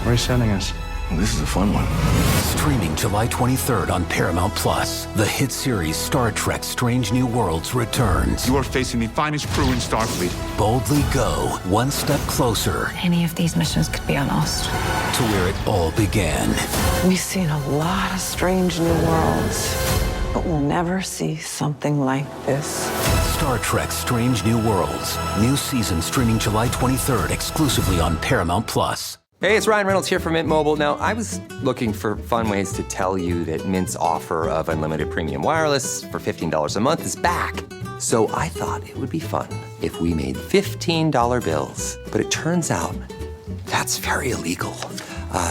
Where are you sending us? Well, this is a fun one. Streaming July 23rd on Paramount Plus, the hit series Star Trek Strange New Worlds returns. You are facing the finest crew in Starfleet. Boldly go one step closer Any of these missions could be on Ost. to where it all began. We've seen a lot of strange new worlds, but we'll never see something like this. Star Trek Strange New Worlds. New season streaming July 23rd exclusively on Paramount Plus. Hey, it's Ryan Reynolds here from Mint Mobile. Now, I was looking for fun ways to tell you that Mint's offer of unlimited premium wireless for $15 a month is back. So I thought it would be fun if we made $15 bills. But it turns out that's very illegal.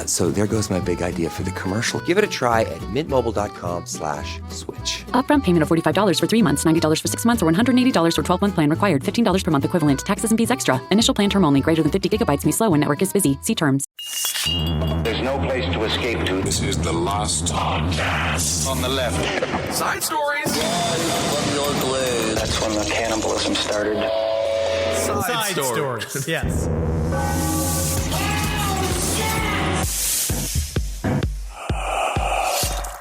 So there goes my big idea for the commercial. Give it a try at mintmobile.com/switch. Upfront payment of $45 for 3 months, $90 for 6 months, or $180 for 12-month plan required. $15 per month equivalent. Taxes and fees extra. Initial plan term only. Greater than 50 gigabytes may slow when network is busy. See terms. There's no place to escape to. This is the last podcast. On the left. Side stories. That's when the cannibalism started. Side stories. Yes.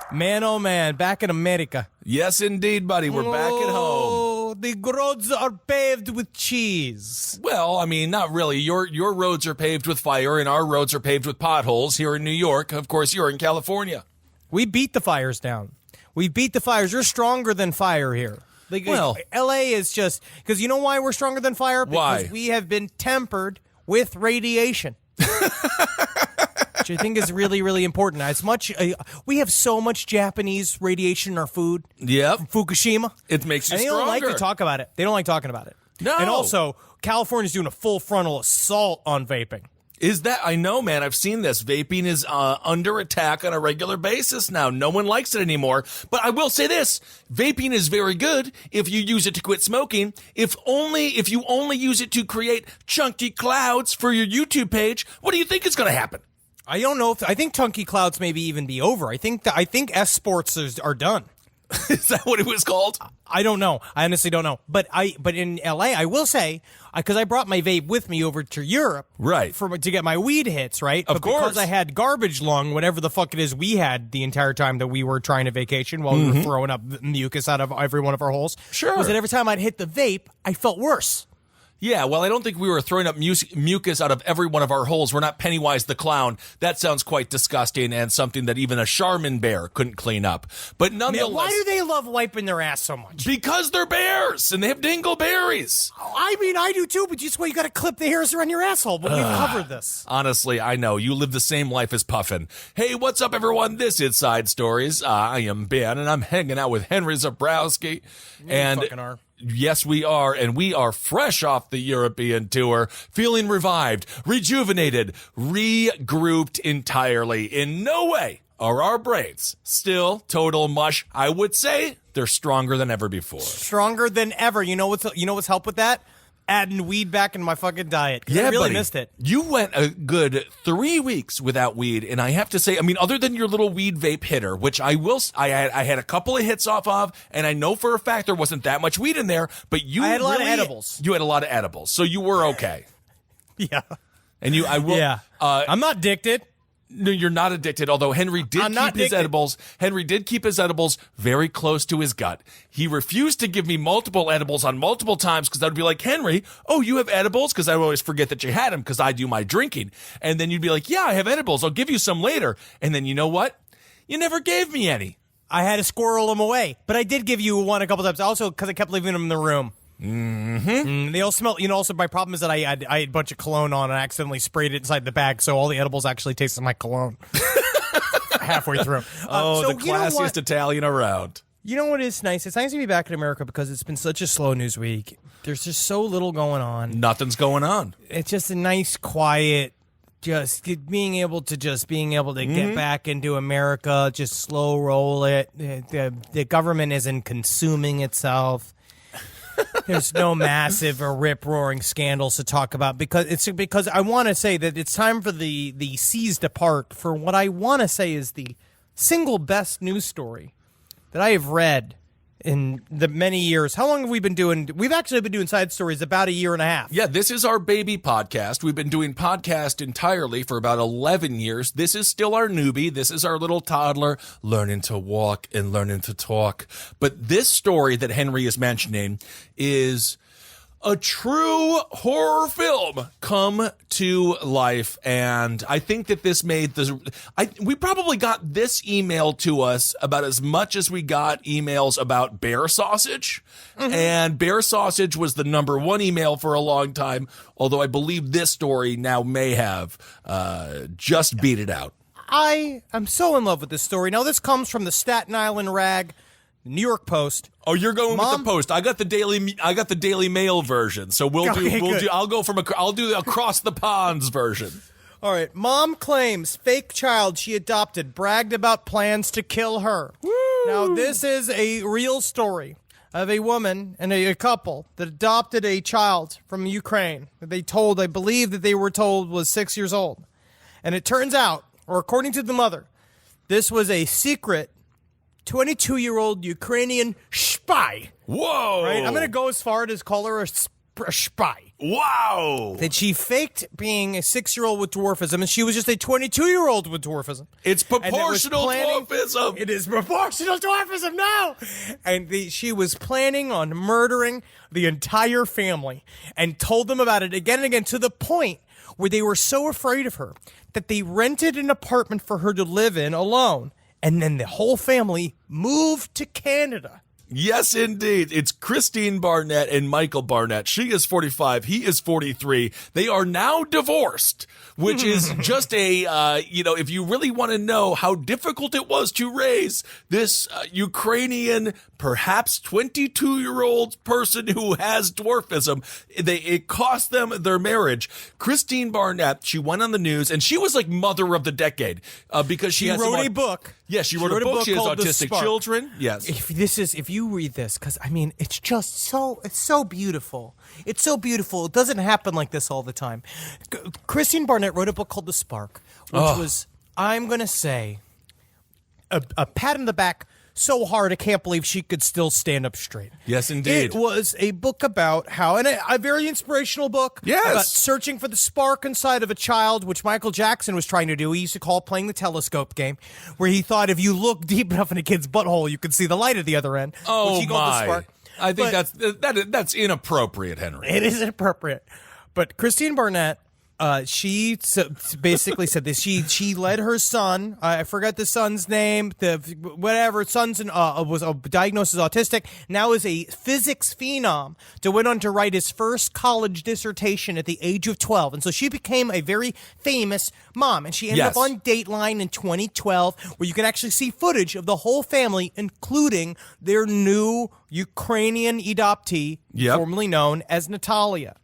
Man, oh man, back in America. Yes, indeed, buddy. We're back at home. The roads are paved with cheese. Well, I mean, not really. Your roads are paved with fire, and our roads are paved with potholes here in New York. Of course, you're in California. We beat the fires down. We beat the fires. You're stronger than fire here. Well, L.A. is just... Because you know why we're stronger than fire? Why? Because we have been tempered with radiation. Which I think is really, really important. As much we have so much Japanese radiation in our food. Yep. From Fukushima. It makes you and they stronger. don't like to talk about it. They don't like talking about it. No. And also, California's doing a full frontal assault on vaping. Is that? I know, man. I've seen this. Vaping is under attack on a regular basis now. No one likes it anymore. But I will say this. Vaping is very good if you use it to quit smoking. If you only use it to create chunky clouds for your YouTube page, what do you think is going to happen? I don't know. I think chunky clouds maybe even be over. I think S sports are done. Is that what it was called? I don't know. I honestly don't know. But in LA, I will say, because I brought my vape with me over to Europe, right, to get my weed hits, right. Of course, because I had garbage lung, whatever the fuck it is we had the entire time that we were trying to vacation while we were throwing up mucus out of every one of our holes. Sure, was that every time I'd hit the vape, I felt worse. Yeah, well, I don't think we were throwing up mucus out of every one of our holes. We're not Pennywise the Clown. That sounds quite disgusting and something that even a Charmin bear couldn't clean up. But nonetheless... Man, why do they love wiping their ass so much? Because they're bears, and they have dingleberries. I mean, I do too, but just you got to clip the hairs around your asshole. But we've covered this. Honestly, I know. You live the same life as Puffin. Hey, what's up, everyone? This is Side Stories. I am Ben, and I'm hanging out with Henry Zabrowski. And fucking are. Yes, we are, and we are fresh off the European tour, feeling revived, rejuvenated, regrouped entirely. In no way are our brains still total mush. I would say they're stronger than ever before. Stronger than ever. You know what's helped with that? Adding weed back in my fucking diet. Yeah, I really buddy, missed it. You went a good 3 weeks without weed, and I have to say, I mean, other than your little weed vape hitter, which I had a couple of hits off of, and I know for a fact there wasn't that much weed in there, but I had a lot of edibles. You had a lot of edibles, so you were okay. Yeah. And Yeah. I'm not addicted. No, you're not addicted, although Henry did keep his edibles. Henry did keep his edibles very close to his gut. He refused to give me multiple edibles on multiple times because I would be like, Henry, oh, you have edibles? Because I would always forget that you had them because I do my drinking. And then you'd be like, yeah, I have edibles. I'll give you some later. And then you know what? You never gave me any. I had to squirrel them away. But I did give you one a couple times also because I kept leaving them in the room. They all smell. Also, my problem is that I had a bunch of cologne on and I accidentally sprayed it inside the bag, so all the edibles actually tasted like cologne halfway through. The classiest Italian around. You know what is nice? It's nice to be back in America because it's been such a slow news week. There's just so little going on. Nothing's going on. It's just a nice, quiet. Just being able to get back into America, just slow roll it. The government isn't consuming itself. There's no massive or rip-roaring scandals to talk about because I want to say that it's time for the seas to part for what I want to say is the single best news story that I have read in the many years. How long have we been doing? We've actually been doing Side Stories about a year and a half. Yeah, this is our baby podcast. We've been doing podcast entirely for about 11 years. This is still our newbie. This is our little toddler learning to walk and learning to talk. But this story that Henry is mentioning is a true horror film come to life, and I think that this made we probably got this email to us about as much as we got emails about bear sausage, and bear sausage was the number one email for a long time, although I believe this story now may have just beat it out. I am so in love with this story. Now, this comes from the Staten Island Rag, New York Post. Oh, you're going with the Post. I got the Daily Mail version. So I'll do the across the ponds version. All right. Mom claims fake child she adopted bragged about plans to kill her. Woo! Now, this is a real story of a woman and a couple that adopted a child from Ukraine. I believe that they were told was 6 years old. And it turns out, or according to the mother, this was a secret 22-year-old Ukrainian spy. Whoa! Right? I'm going to go as far as call her a spy. Wow! That she faked being a 6-year-old with dwarfism, and she was just a 22-year-old with dwarfism. It's proportional dwarfism. It is proportional dwarfism now. And she was planning on murdering the entire family and told them about it again and again, to the point where they were so afraid of her that they rented an apartment for her to live in alone. And then the whole family moved to Canada. Yes, indeed. It's Christine Barnett and Michael Barnett. She is 45. He is 43. They are now divorced, which is just if you really want to know how difficult it was to raise this Ukrainian, perhaps 22-year-old person who has dwarfism, it cost them their marriage. Christine Barnett, she went on the news, and she was like mother of the decade because she wrote a book. Yes, she wrote a book. She has autistic children. Yes. If you read this, because I mean, it's so beautiful. It's so beautiful. It doesn't happen like this all the time. Christine Barnett wrote a book called The Spark, which was, I'm going to say, a pat on the back so hard I can't believe she could still stand up straight. Yes, indeed. It was a book about how, and a very inspirational book, about searching for the spark inside of a child, which Michael Jackson was trying to do. He used to call it playing the telescope game, where he thought if you look deep enough in a kid's butthole, you could see the light at the other end. Oh, which he called the spark. I think that's inappropriate, Henry. It is inappropriate. But Christine Barnett, she basically said this. She led her son. I forgot the son's name. Son's was diagnosed as autistic. Now is a physics phenom. Went on to write his first college dissertation at the age of 12, and so she became a very famous mom. And she ended up on Dateline in 2012, where you can actually see footage of the whole family, including their new Ukrainian adoptee, formerly known as Natalia.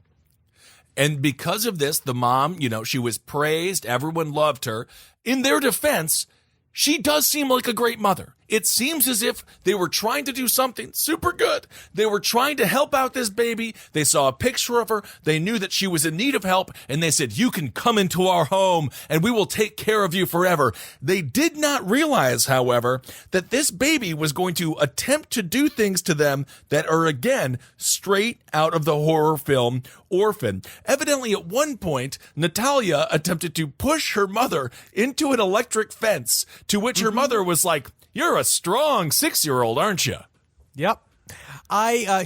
And because of this, the mom, she was praised. Everyone loved her. In their defense, she does seem like a great mother. It seems as if they were trying to do something super good. They were trying to help out this baby. They saw a picture of her. They knew that she was in need of help. And they said, you can come into our home and we will take care of you forever. They did not realize, however, that this baby was going to attempt to do things to them that are, again, straight out of the horror film Orphan. Evidently, at one point, Natalia attempted to push her mother into an electric fence, to which her mother was like, you're a strong 6-year-old, aren't you? Yep.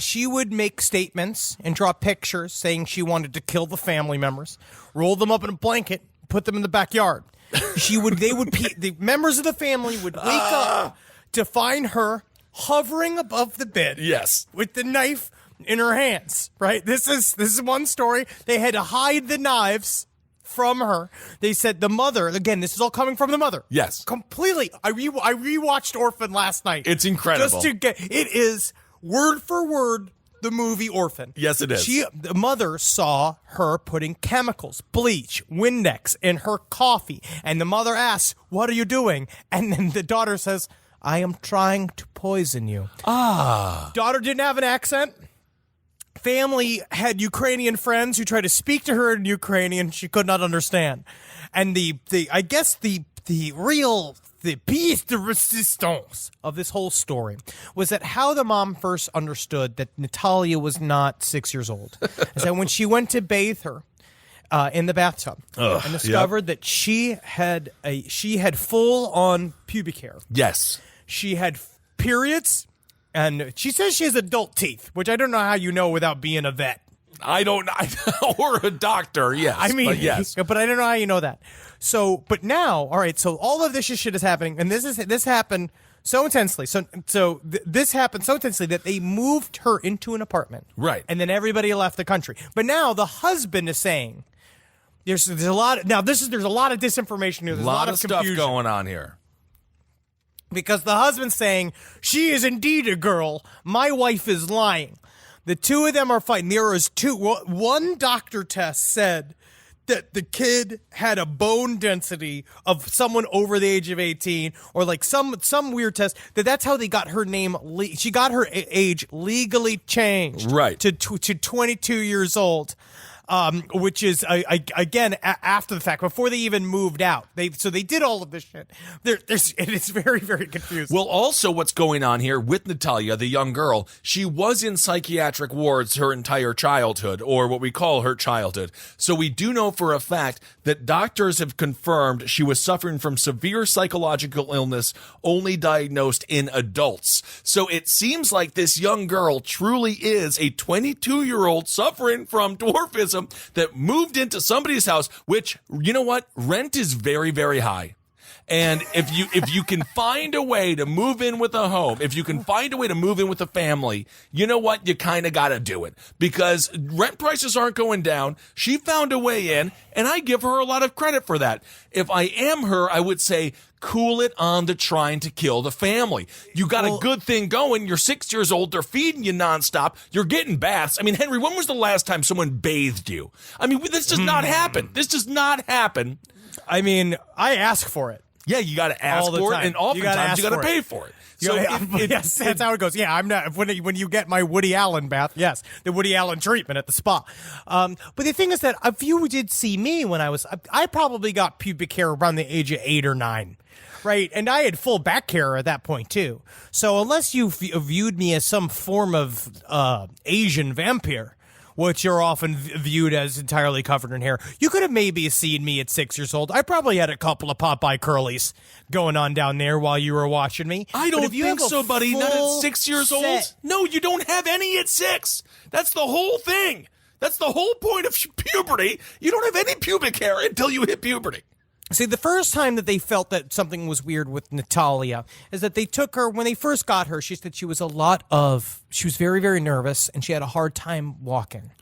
She would make statements and draw pictures saying she wanted to kill the family members, roll them up in a blanket, put them in the backyard. The members of the family would wake up to find her hovering above the bed. Yes. With the knife in her hands, right? This is one story. They had to hide the knives from her. They said the mother, again, this is all coming from the mother. Yes. Completely. I rewatched Orphan last night. It's incredible. It is word for word the movie Orphan. Yes, it is. The mother saw her putting chemicals, bleach, Windex in her coffee. And the mother asks, what are you doing? And then the daughter says, I am trying to poison you. Daughter didn't have an accent. Family had Ukrainian friends who tried to speak to her in Ukrainian. She could not understand. And I guess the real the piece de resistance of this whole story was that how the mom first understood that Natalia was not 6 years old is that when she went to bathe her in the bathtub and discovered that she had full on pubic hair. Yes. She had periods, and she says she has adult teeth, which I don't know how you know without being a vet. I don't, or a doctor, yes. I mean, but yes. But I don't know how you know that. So, but now, all right, so all of this shit is happening, and this happened so intensely. This happened so intensely that they moved her into an apartment. Right. And then everybody left the country. But now the husband is saying there's a lot of, there's a lot of disinformation here. There's a lot of stuff confusion going on here. Because the husband's saying, she is indeed a girl. My wife is lying. The two of them are fighting. There is two. One doctor test said that the kid had a bone density of someone over the age of 18, or like some weird test. That's how they got her name. She got her age legally changed, right, to 22 years old. Which is again after the fact, before they even moved out. They did all of this shit. It is very, very confusing. Well, also what's going on here with Natalia, the young girl, she was in psychiatric wards her entire childhood, or what we call her childhood. So we do know for a fact that doctors have confirmed she was suffering from severe psychological illness, only diagnosed in adults. So it seems like this young girl truly is a 22-year-old suffering from dwarfism that moved into somebody's house, which, you know what, rent is very, very high. And if you can find a way to move in with a home, if you can find a way to move in with a family, you know what, you kind of got to do it, because rent prices aren't going down. She found a way in, and I give her a lot of credit for that. If I am her, I would say, cool it on the trying to kill the family. You got a good thing going. You're 6 years old. They're feeding you nonstop. You're getting baths. I mean, Henry, when was the last time someone bathed you? I mean, this does not happen. This does not happen. I mean, I ask for it. Yeah, you got to ask for it, and oftentimes you got to pay for it. So yes, that's how it goes. Yeah, I'm not when you get my Woody Allen bath. Yes, the Woody Allen treatment at the spa. But the thing is that if you did see me when I probably got pubic hair around the age of 8 or 9. Right, and I had full back hair at that point too. So unless you viewed me as some form of Asian vampire, which are often viewed as entirely covered in hair, you could have maybe seen me at 6 years old. I probably had a couple of Popeye curlies going on down there while you were watching me. I don't think so, buddy. Not at 6 years old. No, you don't have any at 6. That's the whole thing. That's the whole point of puberty. You don't have any pubic hair until you hit puberty. See, the first time that they felt that something was weird with Natalia is that they took her, when they first got her, she said she was very, very nervous, and she had a hard time walking.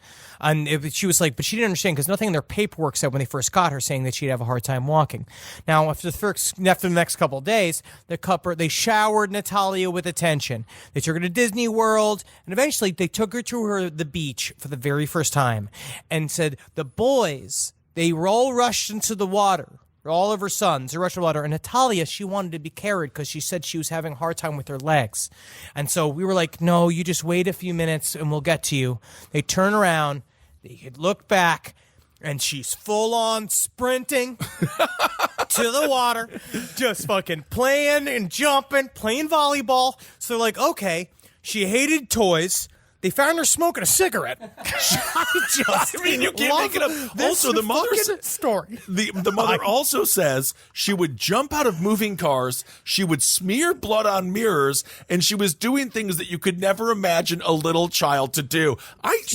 And she was like, but she didn't understand, because nothing in their paperwork said when they first got her saying that she'd have a hard time walking. Now, after the next couple of days, they showered Natalia with attention. They took her to Disney World, and eventually they took her to the beach for the very first time and said, the boys, they all rushed into the water. All of her sons, they rushed to the water. And Natalia, she wanted to be carried because she said she was having a hard time with her legs. And so we were like, no, you just wait a few minutes and we'll get to you. They turn around, they look back, and she's full on sprinting to the water, just fucking playing and jumping, playing volleyball. So they're like, okay, she hated toys. They found her smoking a cigarette. I mean, you can't make it up. Also, the mother's story. The mother also says she would jump out of moving cars, she would smear blood on mirrors, and she was doing things that you could never imagine a little child to do.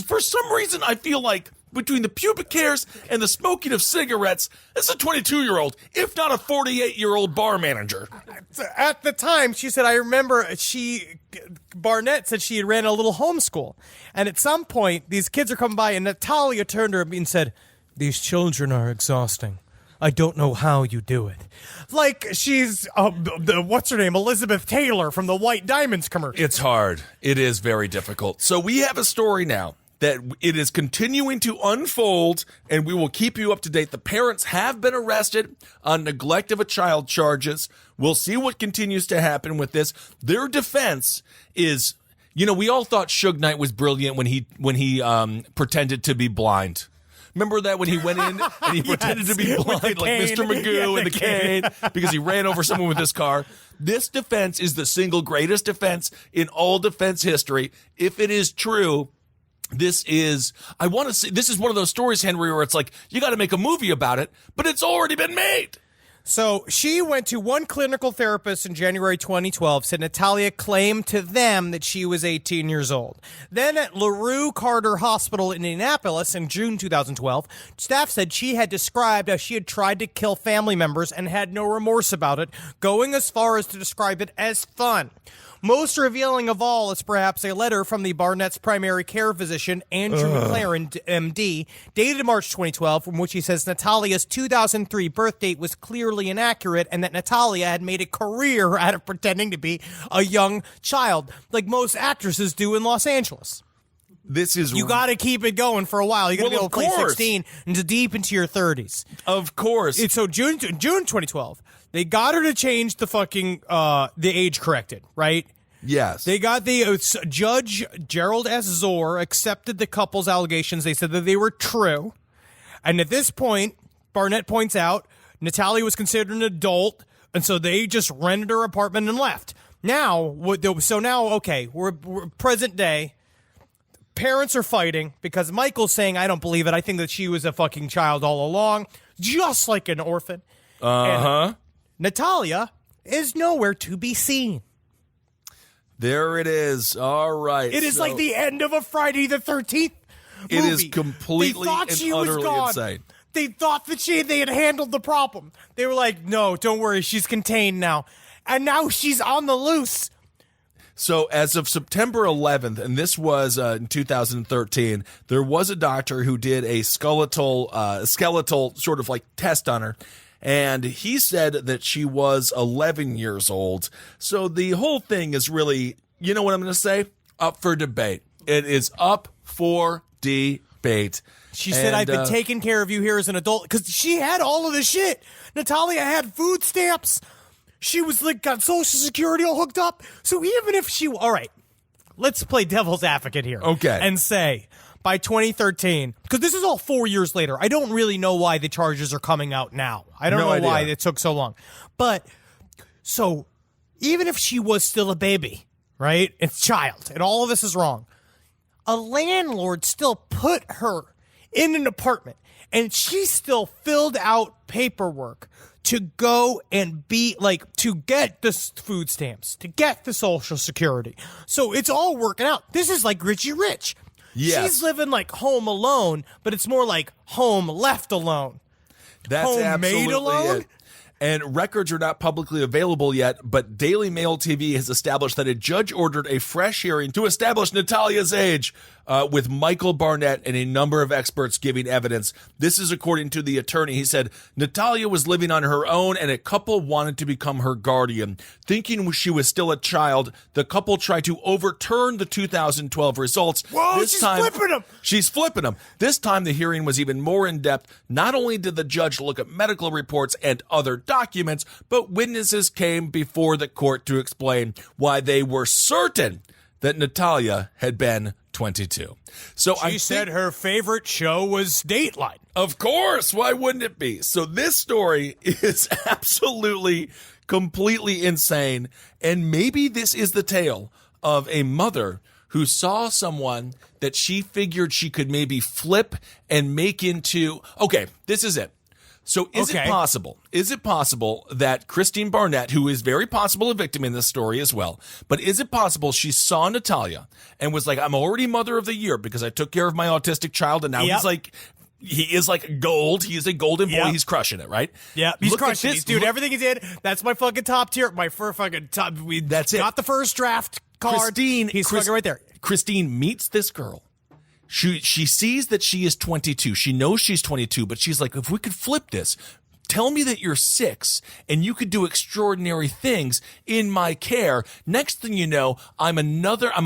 For some reason, I feel like between the pubic hairs and the smoking of cigarettes, it's a 22-year-old, if not a 48-year-old bar manager. At the time, she said, I remember Barnett said she had ran a little homeschool. And at some point, these kids are coming by, and Natalia turned to her and said, these children are exhausting. I don't know how you do it. Like she's, what's her name, Elizabeth Taylor from the White Diamonds commercial. It's hard. It is very difficult. So we have a story now that it is continuing to unfold, and we will keep you up to date. The parents have been arrested on neglect of a child charges. We'll see what continues to happen with this. Their defense is, we all thought Suge Knight was brilliant when he pretended to be blind. Remember that when he went in and he pretended to be blind like Mr. Magoo and the cane because he ran over someone with his car? This defense is the single greatest defense in all defense history. If it is true, this is one of those stories, Henry, where it's like, you got to make a movie about it, but it's already been made. So she went to one clinical therapist in January 2012, said Natalia claimed to them that she was 18 years old. Then at LaRue Carter Hospital in Indianapolis in June 2012, staff said she had described how she had tried to kill family members and had no remorse about it, going as far as to describe it as fun. Most revealing of all is perhaps a letter from the Barnett's primary care physician, Andrew McLaren, MD, dated March 2012, from which he says Natalia's 2003 birth date was clearly inaccurate and that Natalia had made a career out of pretending to be a young child, like most actresses do in Los Angeles. You got to keep it going for a while. You got to be able to play 16 into deep into your 30s. Of course. So June 2012. They got her to change the fucking the age corrected, right? Yes. They got the Judge Gerald S. Zor accepted the couple's allegations. They said that they were true. And at this point, Barnett points out Natalia was considered an adult, and so they just rented her apartment and left. Now, okay, we're present day. Parents are fighting because Michael's saying, I don't believe it. I think that she was a fucking child all along, just like an orphan. Uh-huh. Natalia is nowhere to be seen. There it is. All right. It is like the end of a Friday the 13th movie. It is completely and utterly insane. They thought that they had handled the problem. They were like, no, don't worry, she's contained now. And now she's on the loose. So as of September 11th, and this was in 2013, there was a doctor who did a skeletal sort of like test on her. And he said that she was 11 years old. So the whole thing is really, you know what I'm going to say? Up for debate. It is up for debate. She said, I've been taking care of you here as an adult. Because she had all of the shit. Natalia had food stamps. She was like, got Social Security all hooked up. So even if all right, let's play devil's advocate here. Okay. And say, by 2013, because this is all 4 years later, I don't really know why the charges are coming out now. I don't know why it took so long. But, so, even if she was still a baby, right? It's child, and all of this is wrong. A landlord still put her in an apartment, and she still filled out paperwork to go and to get the food stamps, to get the Social Security. So it's all working out. This is like Richie Rich. Yes. She's living like home alone, but it's more like home left alone. That's home absolutely made alone? it. And records are not publicly available yet, but Daily Mail TV has established that a judge ordered a fresh hearing to establish Natalia's age, with Michael Barnett and a number of experts giving evidence. This is according to the attorney. He said, Natalia was living on her own and a couple wanted to become her guardian. Thinking she was still a child, the couple tried to overturn the 2012 results. Whoa, flipping them. She's flipping them. This time the hearing was even more in-depth. Not only did the judge look at medical reports and other documents, but witnesses came before the court to explain why they were certain that Natalia had been 22. So she said her favorite show was Dateline. Of course. Why wouldn't it be? So this story is absolutely, completely insane. And maybe this is the tale of a mother who saw someone that she figured she could maybe flip and make into. Okay, this is it. So is it possible that Christine Barnett, who is very possible a victim in this story as well, but is it possible she saw Natalia and was like, I'm already mother of the year because I took care of my autistic child, and now he is like gold. He is a golden boy. He's crushing it, right? Yeah, he's crushing it. Dude, everything he did, that's my fucking top tier. My fucking top. That's it. Got the first draft card. He's fucking right there. Christine meets this girl. She sees that she is 22. She knows she's 22, but she's like, if we could flip this, tell me that you're 6 and you could do extraordinary things in my care. Next thing you know, I'm a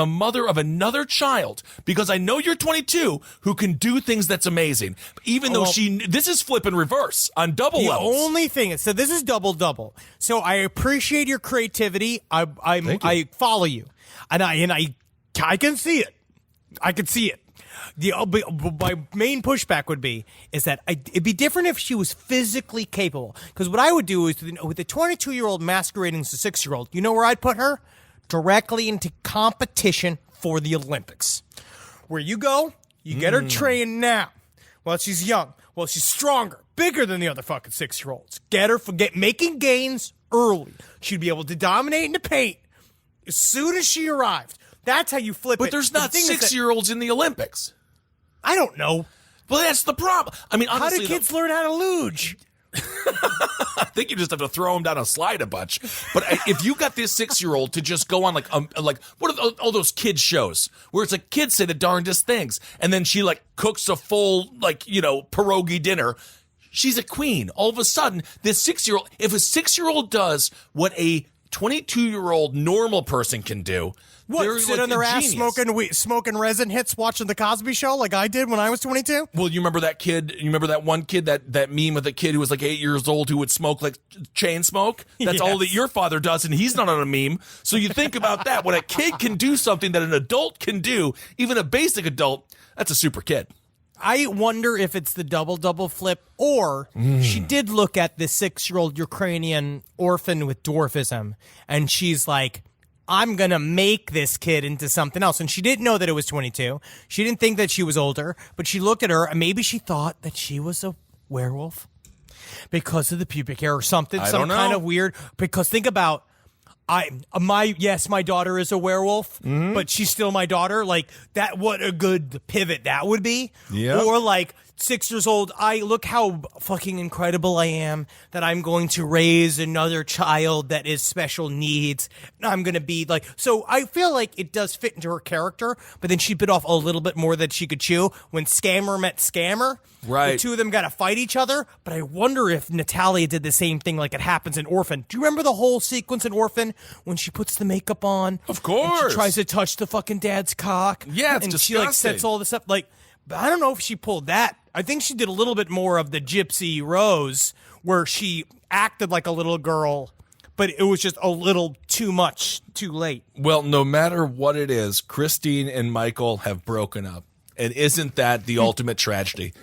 mother of another child because I know you're 22 who can do things that's amazing. Even though this is flip and reverse on double levels. The only thing is, so this is double. So I appreciate your creativity. I follow you, and I can see it. I can see it. My main pushback would be is that it'd be different if she was physically capable. Because what I would do is with a 22-year-old masquerading as a 6-year-old, you know where I'd put her? Directly into competition for the Olympics. Where you go, you get her trained now. While she's young. Well, she's stronger, bigger than the other fucking 6-year-olds. Get her making gains early. She'd be able to dominate in the paint as soon as she arrived. That's how you flip it. But there's not 6-year-olds in the Olympics. I don't know. Well, that's the problem. I mean, honestly, how do kids learn how to luge? I think you just have to throw them down a slide a bunch. But if you got this 6-year-old to just go on like what are all those kids shows where it's like kids say the darndest things, and then she like cooks a full pierogi dinner. She's a queen. All of a sudden, this 6-year-old, if a 6-year-old does what a 22-year-old normal person can do. What, sit on their ass smoking resin hits watching The Cosby Show like I did when I was 22? Well, you remember that kid? You remember that one kid, that meme of the kid who was like 8 years old who would smoke like chain smoke? That's all that your father does, and he's not on a meme. So you think about that. When a kid can do something that an adult can do, even a basic adult, that's a super kid. I wonder if it's the double flip, or she did look at the 6-year-old Ukrainian orphan with dwarfism, and she's like, I'm going to make this kid into something else. And she didn't know that it was 22. She didn't think that she was older, but she looked at her and maybe she thought that she was a werewolf because of the pubic hair or something. Some kind of weird, because think about, my daughter is a werewolf, but she's still my daughter. Like that, what a good pivot that would be. Yeah. Or like 6 years old, look how fucking incredible I am that I'm going to raise another child that is special needs. I'm going to be like, so I feel like it does fit into her character, but then she bit off a little bit more than she could chew when Scammer met Scammer. Right. The two of them got to fight each other, but I wonder if Natalia did the same thing like it happens in Orphan. Do you remember the whole sequence in Orphan when she puts the makeup on? Of course. And she tries to touch the fucking dad's cock. Yeah, it's and disgusting. she like sets all this up. Like, but I don't know if she pulled that. I think she did a little bit more of the Gypsy Rose where she acted like a little girl, but it was just a little too much, too late. Well, no matter what it is, Christine and Michael have broken up. And isn't that the ultimate tragedy?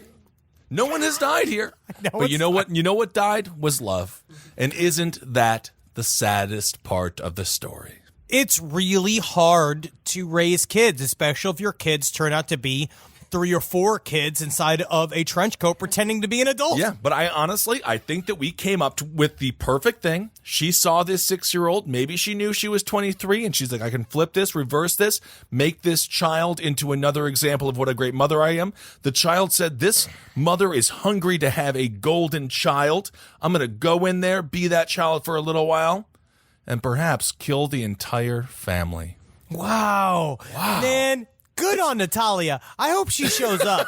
No one has died here. But you know what? You know what died was love. And isn't that the saddest part of the story? It's really hard to raise kids, especially if your kids turn out to be 3 or 4 kids inside of a trench coat pretending to be an adult. Yeah, but I think that we came up with the perfect thing. She saw this 6-year-old. Maybe she knew she was 23, and she's like, I can flip this, reverse this, make this child into another example of what a great mother I am. The child said, this mother is hungry to have a golden child. I'm going to go in there, be that child for a little while, and perhaps kill the entire family. Wow. Man. Good on Natalia. I hope she shows up.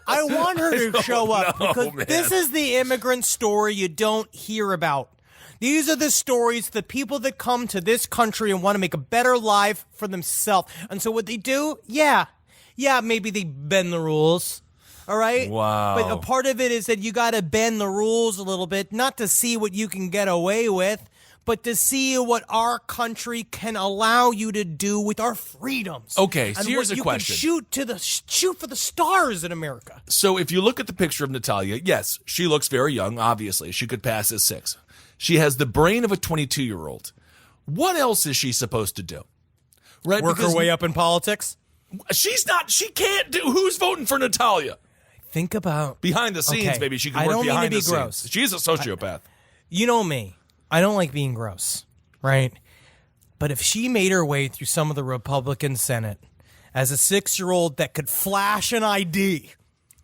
I want her to show up because this is the immigrant story you don't hear about. These are the stories, the people that come to this country and want to make a better life for themselves. And so what they do, maybe they bend the rules. All right? Wow. But a part of it is that you got to bend the rules a little bit, not to see what you can get away with, but to see what our country can allow you to do with our freedoms. Okay, so and here's a you question. Can shoot for the stars in America. So if you look at the picture of Natalia, yes, she looks very young, obviously. She could pass as 6. She has the brain of a 22-year-old. What else is she supposed to do? Right? Work her way up in politics? She can't do. Who's voting for Natalia? Think about. Behind the scenes, maybe she can work behind the scenes. Gross. She's a sociopath. You know me. I don't like being gross, right? But if she made her way through some of the Republican Senate as a 6-year-old that could flash an ID,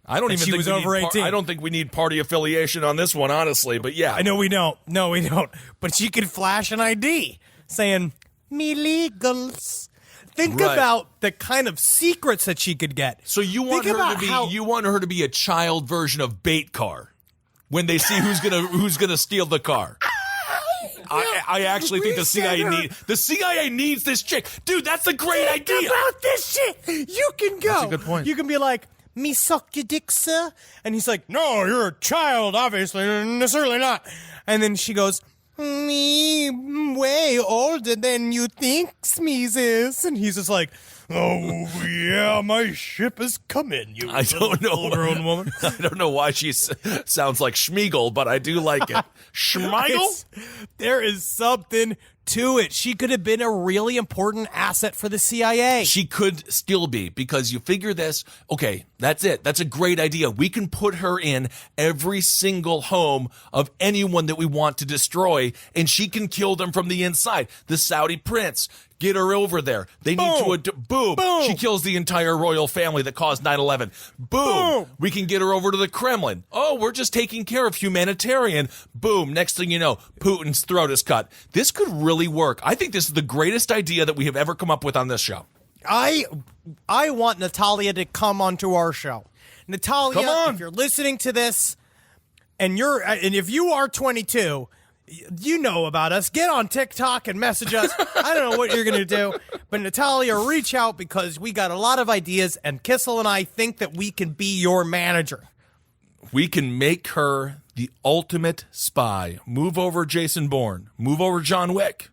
I don't even think was over 18. I don't think we need party affiliation on this one, honestly. But yeah, I know we don't. No, we don't. But she could flash an ID saying "me legals." Think about the kind of secrets that she could get. So you want her to be a child version of Bait Car when they see who's gonna steal the car. I actually think the CIA needs this chick. Dude, that's a great idea. About this shit. You can go. That's a good point. You can be like, me suck your dick, sir? And he's like, no, you're a child, obviously. Certainly not. And then she goes, me way older than you think, Smeezes. And he's just like, Oh, yeah, my ship is coming, you I don't know. full-grown woman. I don't know why she sounds like Schmeagol, but I do like it. Schmeigel? There is something to it. She could have been a really important asset for the CIA. She could still be, because you figure this, okay, that's it. That's a great idea. We can put her in every single home of anyone that we want to destroy, and she can kill them from the inside. The Saudi prince, get her over there. They need to, boom. She kills the entire royal family that caused 9/11. Boom. We can get her over to the Kremlin. Oh, we're just taking care of humanitarian. Boom. Next thing you know, Putin's throat is cut. This could really work. I think this is the greatest idea that we have ever come up with on this show. I want Natalia to come onto our show. Natalia, come on. If you're listening to this and if you are 22, you know about us. Get on TikTok and message us. I don't know what you're going to do, but Natalia, reach out, because we got a lot of ideas, and Kissel and I think that we can be your manager. We can make her the ultimate spy. Move over Jason Bourne. Move over John Wick.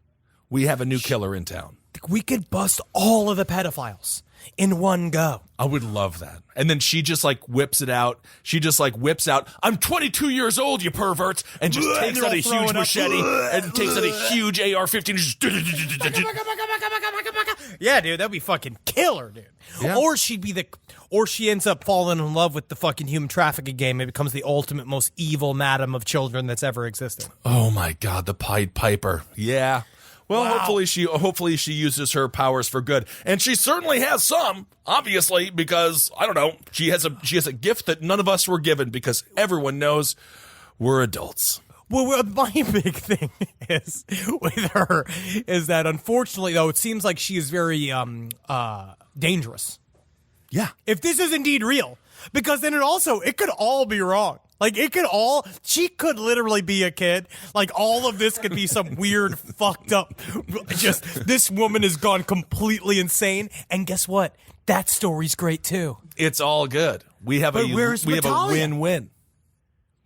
We have a new killer in town. We could bust all of the pedophiles in one go. I would love that. And then she just like whips it out. She just like whips out, I'm 22 years old, you perverts, and just takes out a huge machete and takes out a huge AR-15 and just... Yeah, dude, that'd be fucking killer, dude. Yeah. Or she ends up falling in love with the fucking human trafficking game and becomes the ultimate, most evil madam of children that's ever existed. Oh my God, the Pied Piper. Yeah. Well, Wow. hopefully she uses her powers for good, and she certainly has some, obviously, because I don't know, she has a gift that none of us were given, because everyone knows we're adults. Well, my big thing is with her is that, unfortunately, though, it seems like she is very dangerous. Yeah. If this is indeed real, because then it could all be wrong. Like, she could literally be a kid. Like, all of this could be some weird, fucked up, just, this woman has gone completely insane. And guess what? That story's great, too. It's all good. We have a win-win.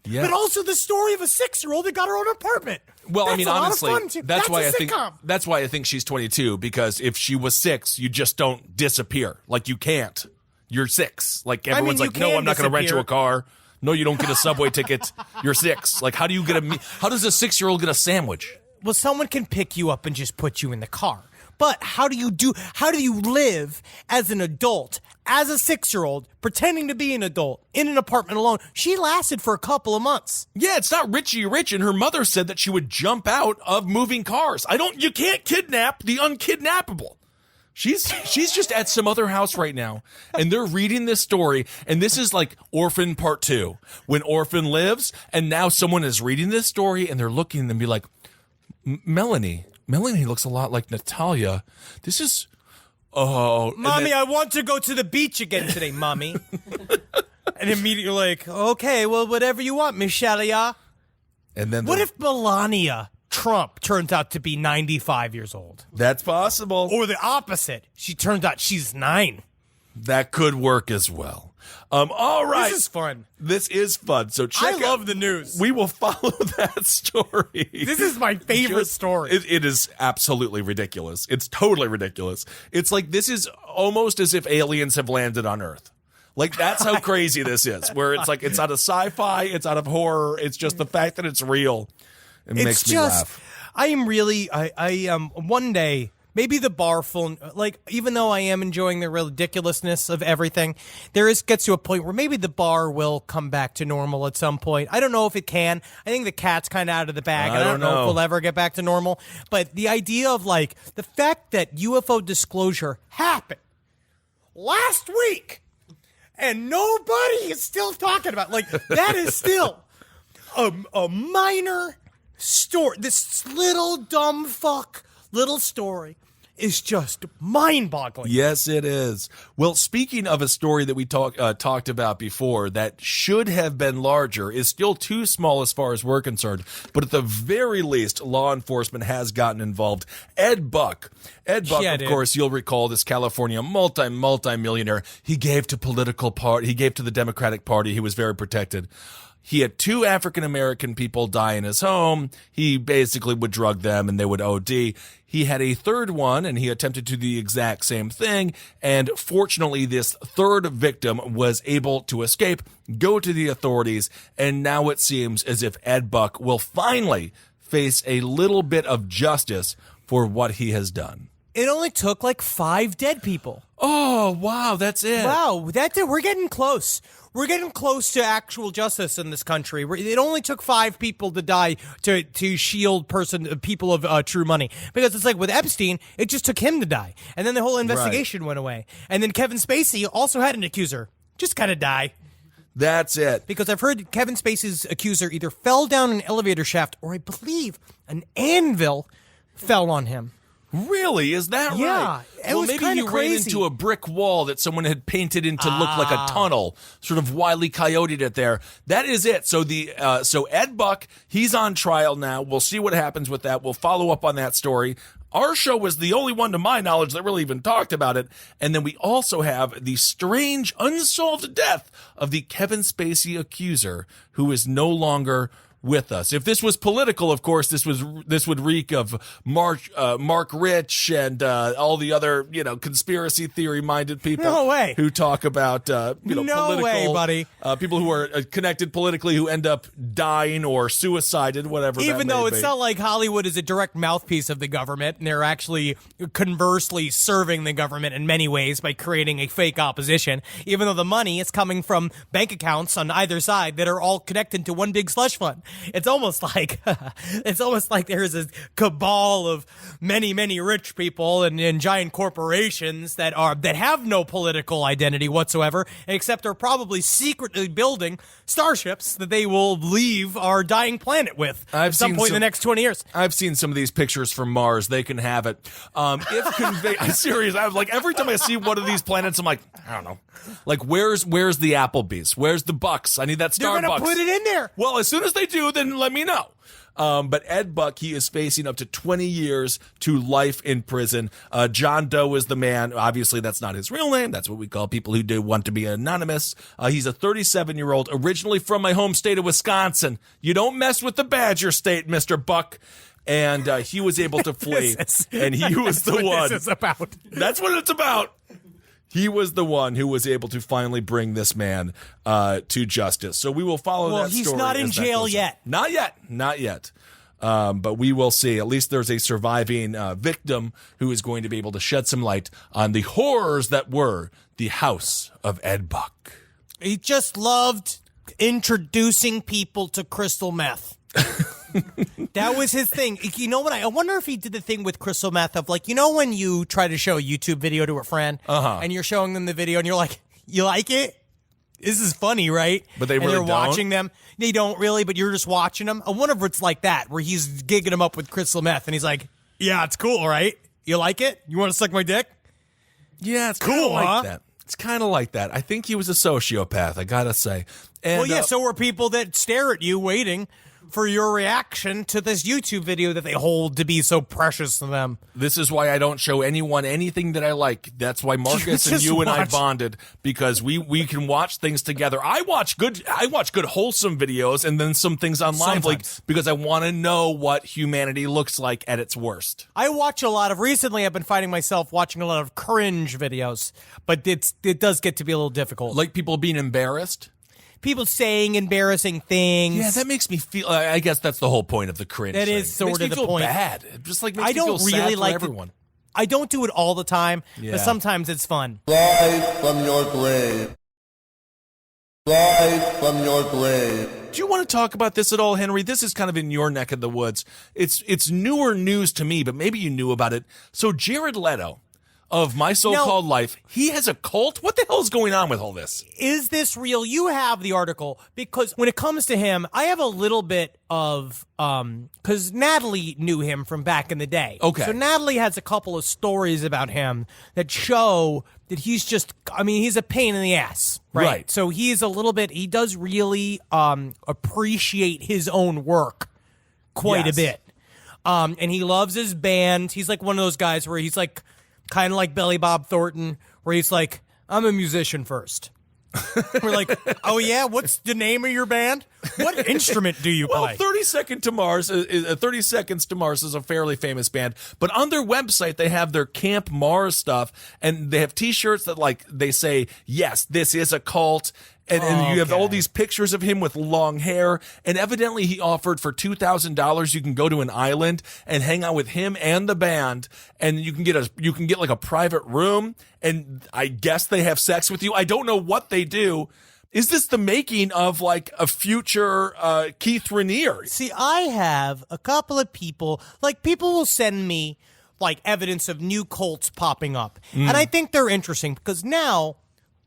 Yeah. But also the story of a 6-year-old that got her own apartment. Well, That's I mean, a lot of honestly, fun, too. that's why a I think she's 22, because if she was 6, you just don't disappear. Like, you can't. You're 6. Like, everyone's like, no, I'm not going to rent you a car. No, you don't get a subway ticket. You're 6. Like, how does a 6-year-old get a sandwich? Well, someone can pick you up and just put you in the car. But how do you live as an adult, as a 6-year-old, pretending to be an adult in an apartment alone? She lasted for a couple of months. Yeah, it's not Richie Rich, and her mother said that she would jump out of moving cars. You can't kidnap the unkidnappable. She's just at some other house right now, and they're reading this story, and this is like Orphan Part 2, when Orphan lives, and now someone is reading this story, and they're looking and be like, Melanie looks a lot like Natalia. This is, Mommy, I want to go to the beach again today, Mommy. And immediately like, okay, well, whatever you want, Michelle. And then what if Melania Trump turns out to be 95 years old? That's possible. Or the opposite. She turns out she's 9. That could work as well. All right. This is fun. So I love the news. We will follow that story. This is my favorite story. It is absolutely ridiculous. It's totally ridiculous. It's like, this is almost as if aliens have landed on Earth. Like, that's how crazy this is, where it's like, it's out of sci-fi, it's out of horror, it's just the fact that it's real. It makes me laugh. I am one day, maybe the bar full, like, even though I am enjoying the ridiculousness of everything, gets to a point where maybe the bar will come back to normal at some point. I don't know if it can. I think the cat's kind of out of the bag. I don't know if we'll ever get back to normal. But the idea of, like, the fact that UFO disclosure happened last week and nobody is still talking about it. Like, that is still a minor story. This little dumb fuck little story is just mind-boggling. Yes, it is. Well, speaking of a story that we talked about before that should have been larger, is still too small as far as we're concerned, but at the very least, law enforcement has gotten involved. Ed Buck, of course, you'll recall, this California multi-millionaire. He gave to the Democratic Party. He was very protected. He had 2 African-American people die in his home. He basically would drug them and they would OD. He had a 3rd one and he attempted to do the exact same thing. And fortunately, this 3rd victim was able to escape, go to the authorities, and now it seems as if Ed Buck will finally face a little bit of justice for what he has done. It only took like 5 dead people. Oh, wow, that's it. Wow, that's it. We're getting close. We're getting close to actual justice in this country. It only took 5 people to die to shield people of true money. Because it's like with Epstein, it just took him to die. And then the whole investigation went away. And then Kevin Spacey also had an accuser. Just kind of die. That's it. Because I've heard Kevin Spacey's accuser either fell down an elevator shaft or I believe an anvil fell on him. Really? Is that right? Yeah. Well, maybe he ran into a brick wall that someone had painted in to look like a tunnel, sort of Wile E. Coyote'd it there. That is it. So so Ed Buck, he's on trial now. We'll see what happens with that. We'll follow up on that story. Our show was the only one, to my knowledge, that really even talked about it. And then we also have the strange, unsolved death of the Kevin Spacey accuser, who is no longer with us. If this was political, of course, this would reek of Mark Rich and all the other conspiracy theory minded people. No way. Who talk about no political, way, buddy. People who are connected politically who end up dying or suicided, whatever. Even that though may it's be. not like Hollywood is a direct mouthpiece of the government, and they're actually conversely serving the government in many ways by creating a fake opposition. Even though the money is coming from bank accounts on either side that are all connected to one big slush fund. It's almost like there's a cabal of many rich people and giant corporations that have no political identity whatsoever, except are probably secretly building starships that they will leave our dying planet with at some point in the next 20 years. I've seen some of these pictures from Mars. They can have it. If conveyed, I'm serious. I'm like, every time I see one of these planets, I'm like, I don't know. Like, where's the Applebee's? Where's the Bucks? I need that Starbucks. They're going to put it in there. Well, as soon as they do, then let me know. But Ed Buck, he is facing up to 20 years to life in prison. John Doe is the man. Obviously, that's not his real name. That's what we call people who do want to be anonymous. He's a 37-year-old, originally from my home state of Wisconsin. You don't mess with the Badger State, Mr. Buck. And he was able to flee. And he was the one. This is about. That's what it's about. He was the one who was able to finally bring this man to justice. So we will follow that story. Well, he's not in jail yet. Not yet. But we will see. At least there's a surviving victim who is going to be able to shed some light on the horrors that were the house of Ed Buck. He just loved introducing people to crystal meth. That was his thing. You know what? I wonder if he did the thing with crystal meth of like, when you try to show a YouTube video to a friend and you're showing them the video and you're like, you like it? This is funny, right? But they really and they're watching them. They don't really, but you're just watching them. I wonder if it's like that, where he's gigging them up with crystal meth and he's like, yeah, it's cool, right? You like it? You want to suck my dick? Yeah, it's cool, like that. It's kind of like that. I think he was a sociopath, I gotta say. And, well, yeah, so were people that stare at you waiting for your reaction to this YouTube video that they hold to be so precious to them. This is why I don't show anyone anything that I like. That's why Marcus and you and I bonded, because we can watch things together. I watch good wholesome videos and then some things online because I want to know what humanity looks like at its worst. I watch recently I've been finding myself watching a lot of cringe videos, but it does get to be a little difficult. Like people being embarrassed? People saying embarrassing things. Yeah, that makes me feel. I guess that's the whole point of the cringe. That is sort of the point. Bad. It just like makes I don't me feel really sad for like everyone. I don't do it all the time, but sometimes it's fun. Rise from your grave. Rise from your grave. Do you want to talk about this at all, Henry? This is kind of in your neck of the woods. It's newer news to me, but maybe you knew about it. So Jared Leto of My So-Called Life, he has a cult? What the hell is going on with all this? Is this real? You have the article, because when it comes to him, I have a little bit of, because Natalie knew him from back in the day. Okay. So Natalie has a couple of stories about him that show that he's just, he's a pain in the ass, right? So he does really appreciate his own work quite a bit. And he loves his band. He's like one of those guys where he's like, kind of like Billy Bob Thornton, where he's like, I'm a musician first. We're like, oh yeah, what's the name of your band? What instrument do you play? 30 Seconds to Mars is a fairly famous band, but on their website they have their Camp Mars stuff, and they have T-shirts that like they say, yes, this is a cult. And you have all these pictures of him with long hair, and evidently he offered for $2,000 you can go to an island and hang out with him and the band, and you can get like a private room, and I guess they have sex with you. I don't know what they do. Is this the making of like a future Keith Raniere? See, I have a couple of people will send me like evidence of new cults popping up, and I think they're interesting because now,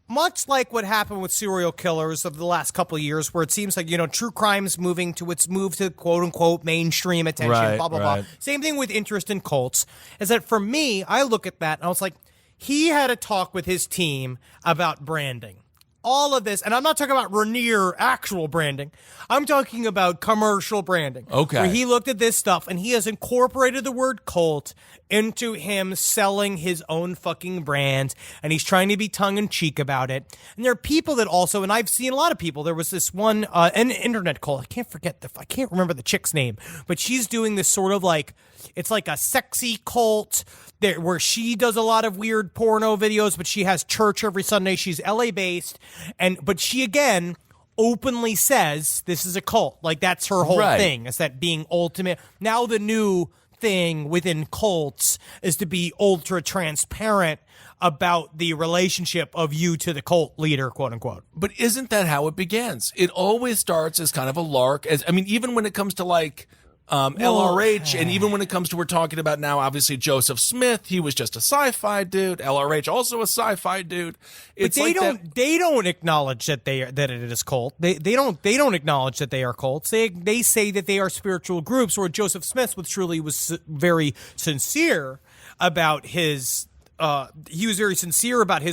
much like what happened with serial killers of the last couple of years, where it seems like, true crime's moving to its move to quote unquote mainstream attention, blah, blah, blah. Same thing with interest in cults, is that for me, I look at that and I was like, he had a talk with his team about branding. All of this, and I'm not talking about Raniere actual branding. I'm talking about commercial branding. Okay. Where he looked at this stuff and he has incorporated the word cult into him selling his own fucking brand, and he's trying to be tongue-in-cheek about it. And there are people that also, and I've seen a lot of people, there was this one, an internet cult, I can't remember the chick's name, but she's doing this sort of like, it's like a sexy cult where she does a lot of weird porno videos, but she has church every Sunday. She's LA-based, but she, again, openly says this is a cult. Like, that's her whole thing, is that being ultimate. Now the new thing within cults is to be ultra transparent about the relationship of you to the cult leader, quote unquote. But isn't that how it begins? It always starts as kind of a lark. Even when it comes to like LRH, and even when it comes to, we're talking about now, obviously Joseph Smith, he was just a sci-fi dude. LRH also a sci-fi dude. It's but they don't acknowledge that it is cult. They don't acknowledge that they are cults. They say that they are spiritual groups. Where Joseph Smith was very sincere about his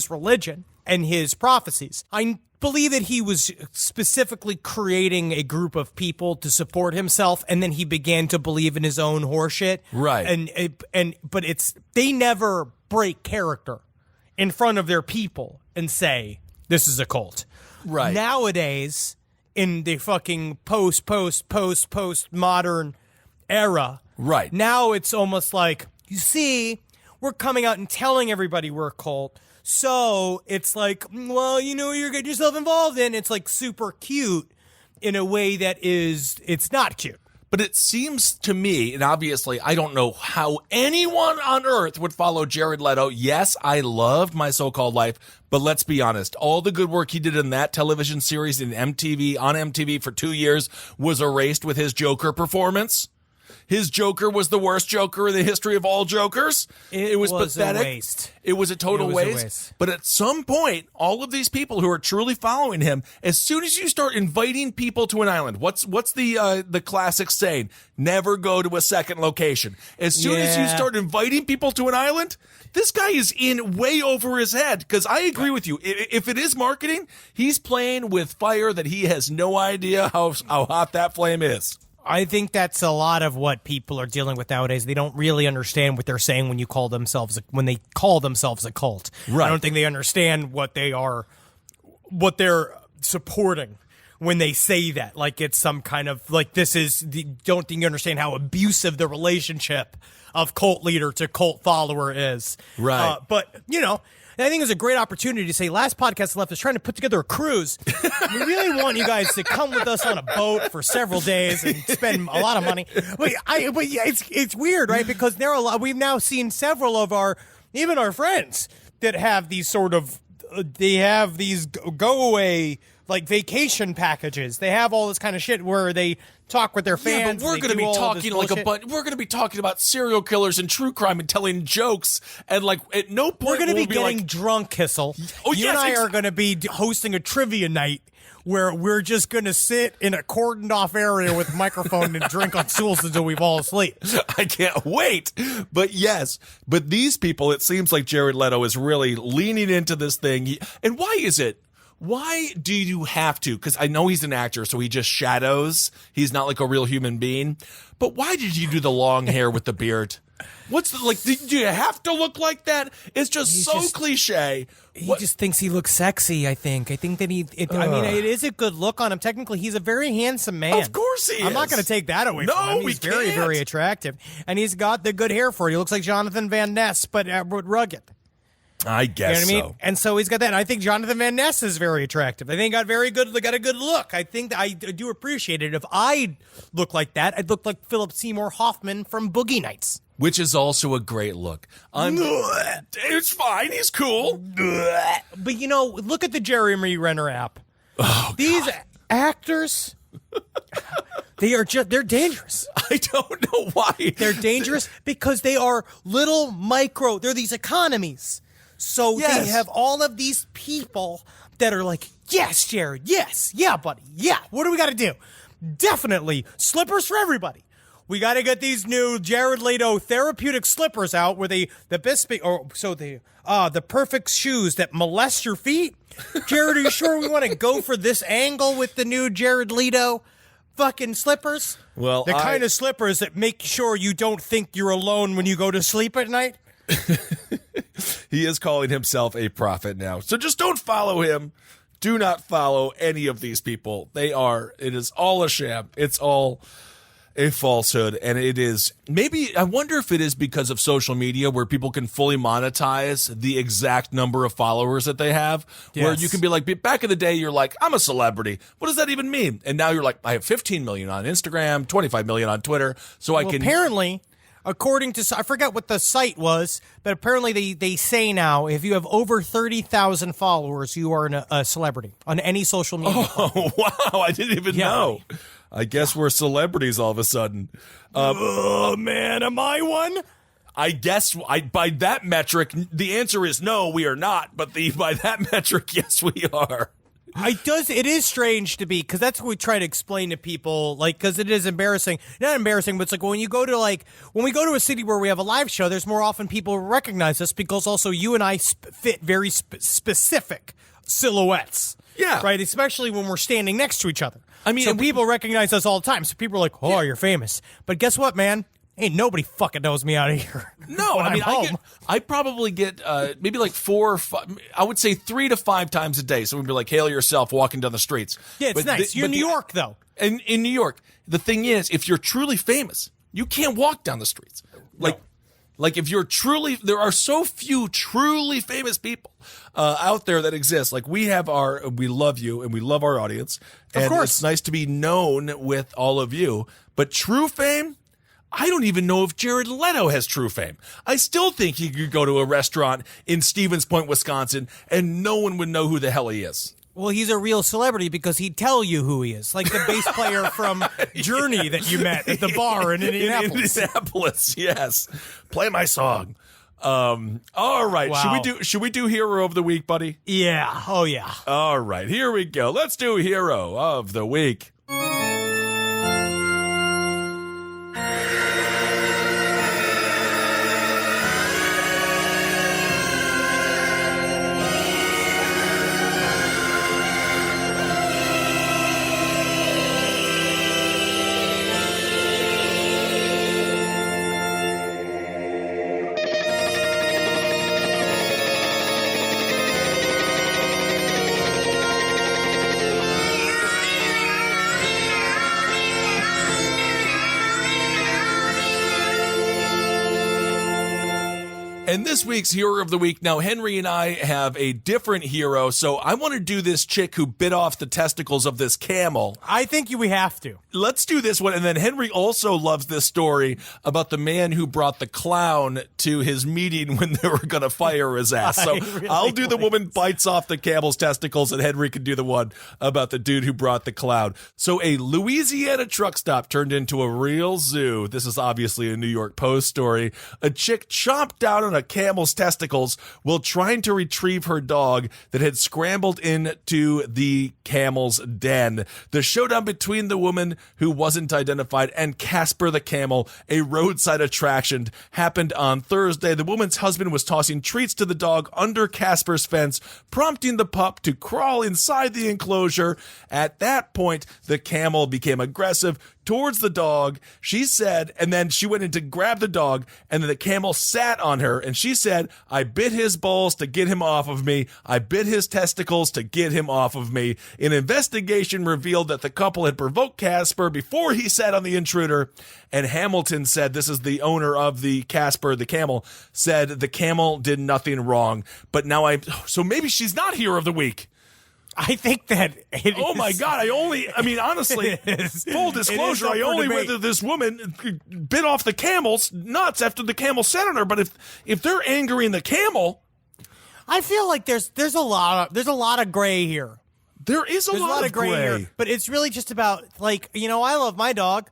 religion and his prophecies. I believe that he was specifically creating a group of people to support himself, and then he began to believe in his own horseshit. Right. But they never break character in front of their people and say this is a cult. Right. Nowadays, in the fucking post modern era, right. Now it's almost like, you see, we're coming out and telling everybody we're a cult. So it's like, well, you're getting yourself involved in. It's like super cute in a way that it's not cute. But it seems to me, and obviously I don't know how anyone on earth would follow Jared Leto. Yes, I loved My So-Called Life, but let's be honest. All the good work he did in that television series on MTV for 2 years was erased with his Joker performance. His Joker was the worst Joker in the history of all Jokers. It was pathetic. A waste. It was a total waste. But at some point, all of these people who are truly following him, as soon as you start inviting people to an island, what's the classic saying? Never go to a second location. As soon as you start inviting people to an island, this guy is in way over his head. Because I agree with you. If it is marketing, he's playing with fire that he has no idea how hot that flame is. I think that's a lot of what people are dealing with nowadays. They don't really understand what they're saying when they call themselves a cult. Right. I don't think they understand what they're supporting when they say that. Like it's some kind of like don't think you understand how abusive the relationship of cult leader to cult follower is. Right. But I think it was a great opportunity to say, last podcast left is trying to put together a cruise. We really want you guys to come with us on a boat for several days and spend a lot of money. But it's weird, right? Because we've now seen several of our friends that have these go away like vacation packages. They have all this kind of shit where they talk with their fans. Yeah, but we're going to be talking we're going to be talking about serial killers and true crime and telling jokes, and like at no point we're going to be getting like, drunk, Kissel. Oh, you and I are going to be hosting a trivia night where we're just going to sit in a cordoned off area with a microphone and drink on stools until we fall asleep. I can't wait. But these people, it seems like Jared Leto is really leaning into this thing. And why is it? Why do you have to? Because I know he's an actor, so he just shadows. He's not like a real human being. But why did you do the long hair with the beard? What's the, like? Do you have to look like that? It's just cliche. He just thinks he looks sexy. I think that I mean, it is a good look on him. Technically, he's a very handsome man. Of course he is. I'm not going to take that away from him. He's very, very attractive, and he's got the good hair for it. He looks like Jonathan Van Ness, but rugged. I guess you know what I mean? And so he's got that. And I think Jonathan Van Ness is very attractive. I think got a good look. I think I do appreciate it. If I look like that, I'd look like Philip Seymour Hoffman from Boogie Nights. Which is also a great look. It's fine. He's cool. But, you know, look at the Jeremy Renner app. Oh, These actors, they're dangerous. I don't know why. They're dangerous because they are they're these economies. So they have all of these people that are like, yes, Jared, yes, yeah, buddy, yeah. What do we got to do? Definitely slippers for everybody. We got to get these new Jared Leto therapeutic slippers out where the perfect shoes that molest your feet. Jared, are you sure we want to go for this angle with the new Jared Leto fucking slippers? Well, the kind of slippers that make sure you don't think you're alone when you go to sleep at night. He is calling himself a prophet now. So just don't follow him. Do not follow any of these people. It is all a sham. It's all a falsehood, and it is I wonder if it is because of social media where people can fully monetize the exact number of followers that they have, where you can be like, back in the day, you're like, I'm a celebrity. What does that even mean? And now you're like, I have 15 million on Instagram, 25 million on Twitter. So apparently, according to, I forget what the site was, but apparently they say now, if you have over 30,000 followers, you are a celebrity on any social media. Oh, wow. I didn't even know. I guess we're celebrities all of a sudden. Oh, man, am I one? I guess by that metric, the answer is no, we are not. But by that metric, yes, we are. It is strange to be, because that's what we try to explain to people, like, because it is embarrassing. Not embarrassing, but it's like when we go to a city where we have a live show, there's more often people recognize us because also you and I fit very specific silhouettes. Yeah. Right? Especially when we're standing next to each other. I mean, so people recognize us all the time. So people are like, oh, you're famous. But guess what, man? Ain't nobody fucking knows me out of here. No, I mean, I probably get maybe like 4 or 5, I would say 3 to 5 times a day. So we'd be like, hail yourself walking down the streets. Yeah, it's nice. You're in New York, though. And in New York, the thing is, if you're truly famous, you can't walk down the streets. Like if you're there are so few truly famous people out there that exist. Like we love you and we love our audience. And of course. It's nice to be known with all of you. But true fame, I don't even know if Jared Leto has true fame. I still think he could go to a restaurant in Stevens Point, Wisconsin, and no one would know who the hell he is. Well, he's a real celebrity because he'd tell you who he is, like the bass player from Journey that you met at the bar in Indianapolis. In Indianapolis, yes. Play my song. All right. Wow. Should we do Hero of the Week, buddy? Yeah. Oh, yeah. All right. Here we go. Let's do Hero of the Week. And this week's Hero of the Week, now Henry and I have a different hero, so I want to do this chick who bit off the testicles of this camel. I think we have to. Let's do this one, and then Henry also loves this story about the man who brought the clown to his meeting when they were going to fire his ass. So really I'll do the woman bites off the camel's testicles, and Henry can do the one about the dude who brought the clown. So a Louisiana truck stop turned into a real zoo. This is obviously a New York Post story. A chick chomped down on a camel's testicles while trying to retrieve her dog that had scrambled into the camel's den. The showdown between the woman who wasn't identified and Casper the camel, a roadside attraction, happened on Thursday. The woman's husband was tossing treats to the dog under Casper's fence, prompting the pup to crawl inside the enclosure. At that point, the camel became aggressive, towards the dog. She said, and then she went in to grab the dog, and then the camel sat on her, and she said, I bit his balls to get him off of me. I bit his testicles to get him off of me. An investigation revealed that the couple had provoked Casper before he sat on the intruder, and Hamilton said, this is the owner of the Casper, the camel, said the camel did nothing wrong. But now so maybe she's not hero of the week. I think that it Oh my God, honestly, full disclosure, I only read that this woman bit off the camel's nuts after the camel sat on her. But if they're angering the camel, I feel like there's a lot of gray here. There's a lot of gray here. But it's really just about, I love my dog.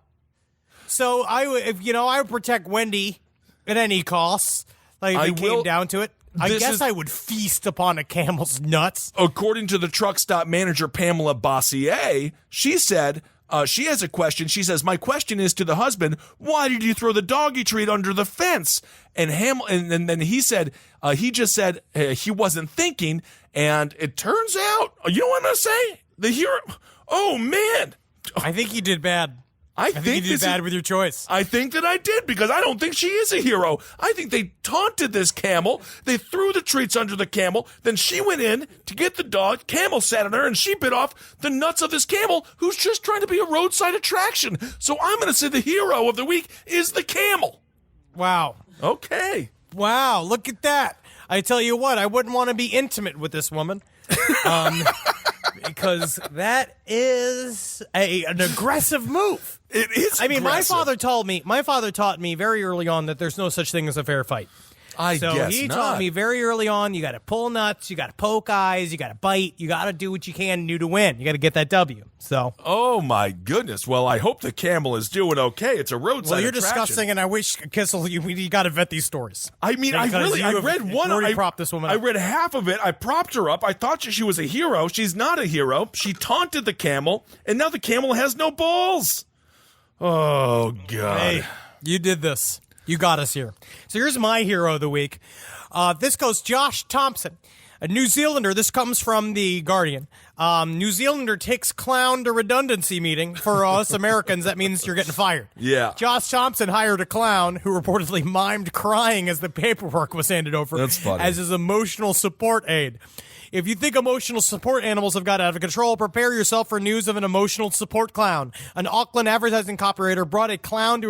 So I would protect Wendy at any cost. If it came down to it. I would feast upon a camel's nuts. According to the truck stop manager, Pamela Bossier, she said she has a question. She says, my question is to the husband, why did you throw the doggy treat under the fence? And then he said, he just said he wasn't thinking. And it turns out, you know what I'm going to say? The hero, oh man. I think he did bad. I think you did bad with your choice. I think that I did, because I don't think she is a hero. I think they taunted this camel. They threw the treats under the camel. Then she went in to get the dog. Camel sat on her, and she bit off the nuts of this camel, who's just trying to be a roadside attraction. So I'm going to say the hero of the week is the camel. Wow. Okay. Wow, look at that. I tell you what, I wouldn't want to be intimate with this woman. Because that is an aggressive move. It is. My father taught me very early on that there's no such thing as a fair fight. He taught me very early on, you got to pull nuts, you got to poke eyes, you got to bite, you got to do what you can to do to win. You got to get that W. So. Oh my goodness. Well, I hope the camel is doing okay. It's a roadside Well, you're attraction. disgusting, and I wish, Kissel, you got to vet these stories. I read one. I propped this woman up. I read half of it. I propped her up. I thought she was a hero. She's not a hero. She taunted the camel, and now the camel has no balls. Oh God. Hey, you did this. You got us here. So here's my hero of the week. This goes Josh Thompson, a New Zealander. This comes from The Guardian. New Zealander takes clown to redundancy meeting. For us Americans, that means you're getting fired. Yeah. Josh Thompson hired a clown who reportedly mimed crying as the paperwork was handed over. That's funny. As his emotional support aide. If you think emotional support animals have got out of control, prepare yourself for news of an emotional support clown. An Auckland advertising copywriter brought a clown to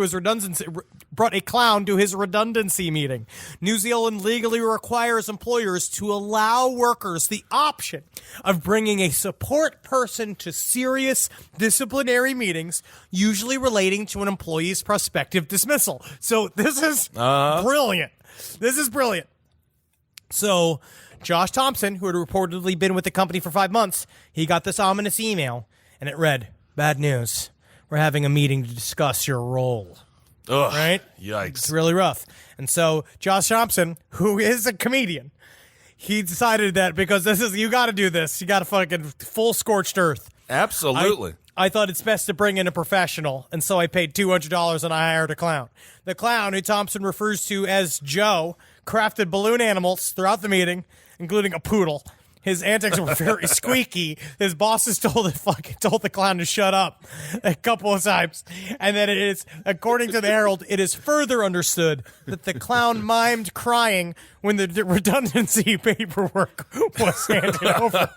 his redundancy meeting. New Zealand legally requires employers to allow workers the option of bringing a support person to serious disciplinary meetings, usually relating to an employee's prospective dismissal. So this is brilliant. This is brilliant. So Josh Thompson, who had reportedly been with the company for 5 months, he got this ominous email, and it read, "Bad news. We're having a meeting to discuss your role." Ugh, right? Yikes. It's really rough. And so Josh Thompson, who is a comedian, he decided that because you got to do this. You got to fucking full scorched earth. Absolutely. I thought it's best to bring in a professional, and so I paid $200 and I hired a clown. The clown, who Thompson refers to as Joe, crafted balloon animals throughout the meeting, including a poodle. His antics were very squeaky. His bosses told the clown to shut up a couple of times. And then it is, according to the Herald, it is further understood that the clown mimed crying when the redundancy paperwork was handed over.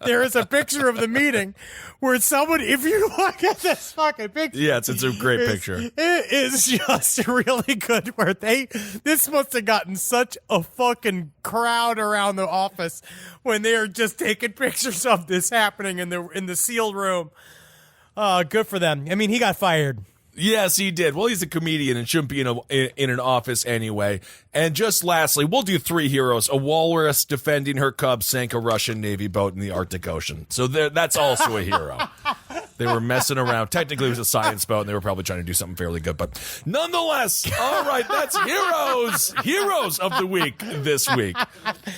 There is a picture of the meeting where someone, if you look at this fucking picture. Yeah, it's a great picture. It is just really good where this must have gotten such a fucking crowd around the office when they are just taking pictures of this happening in the sealed room. Good for them. I mean, he got fired. Yes, he did. Well, he's a comedian and shouldn't be in an office anyway. And just lastly, we'll do 3 heroes. A walrus defending her cub sank a Russian Navy boat in the Arctic Ocean. So that's also a hero. They were messing around. Technically, it was a science boat, and they were probably trying to do something fairly good. But nonetheless, all right, that's heroes of the week this week.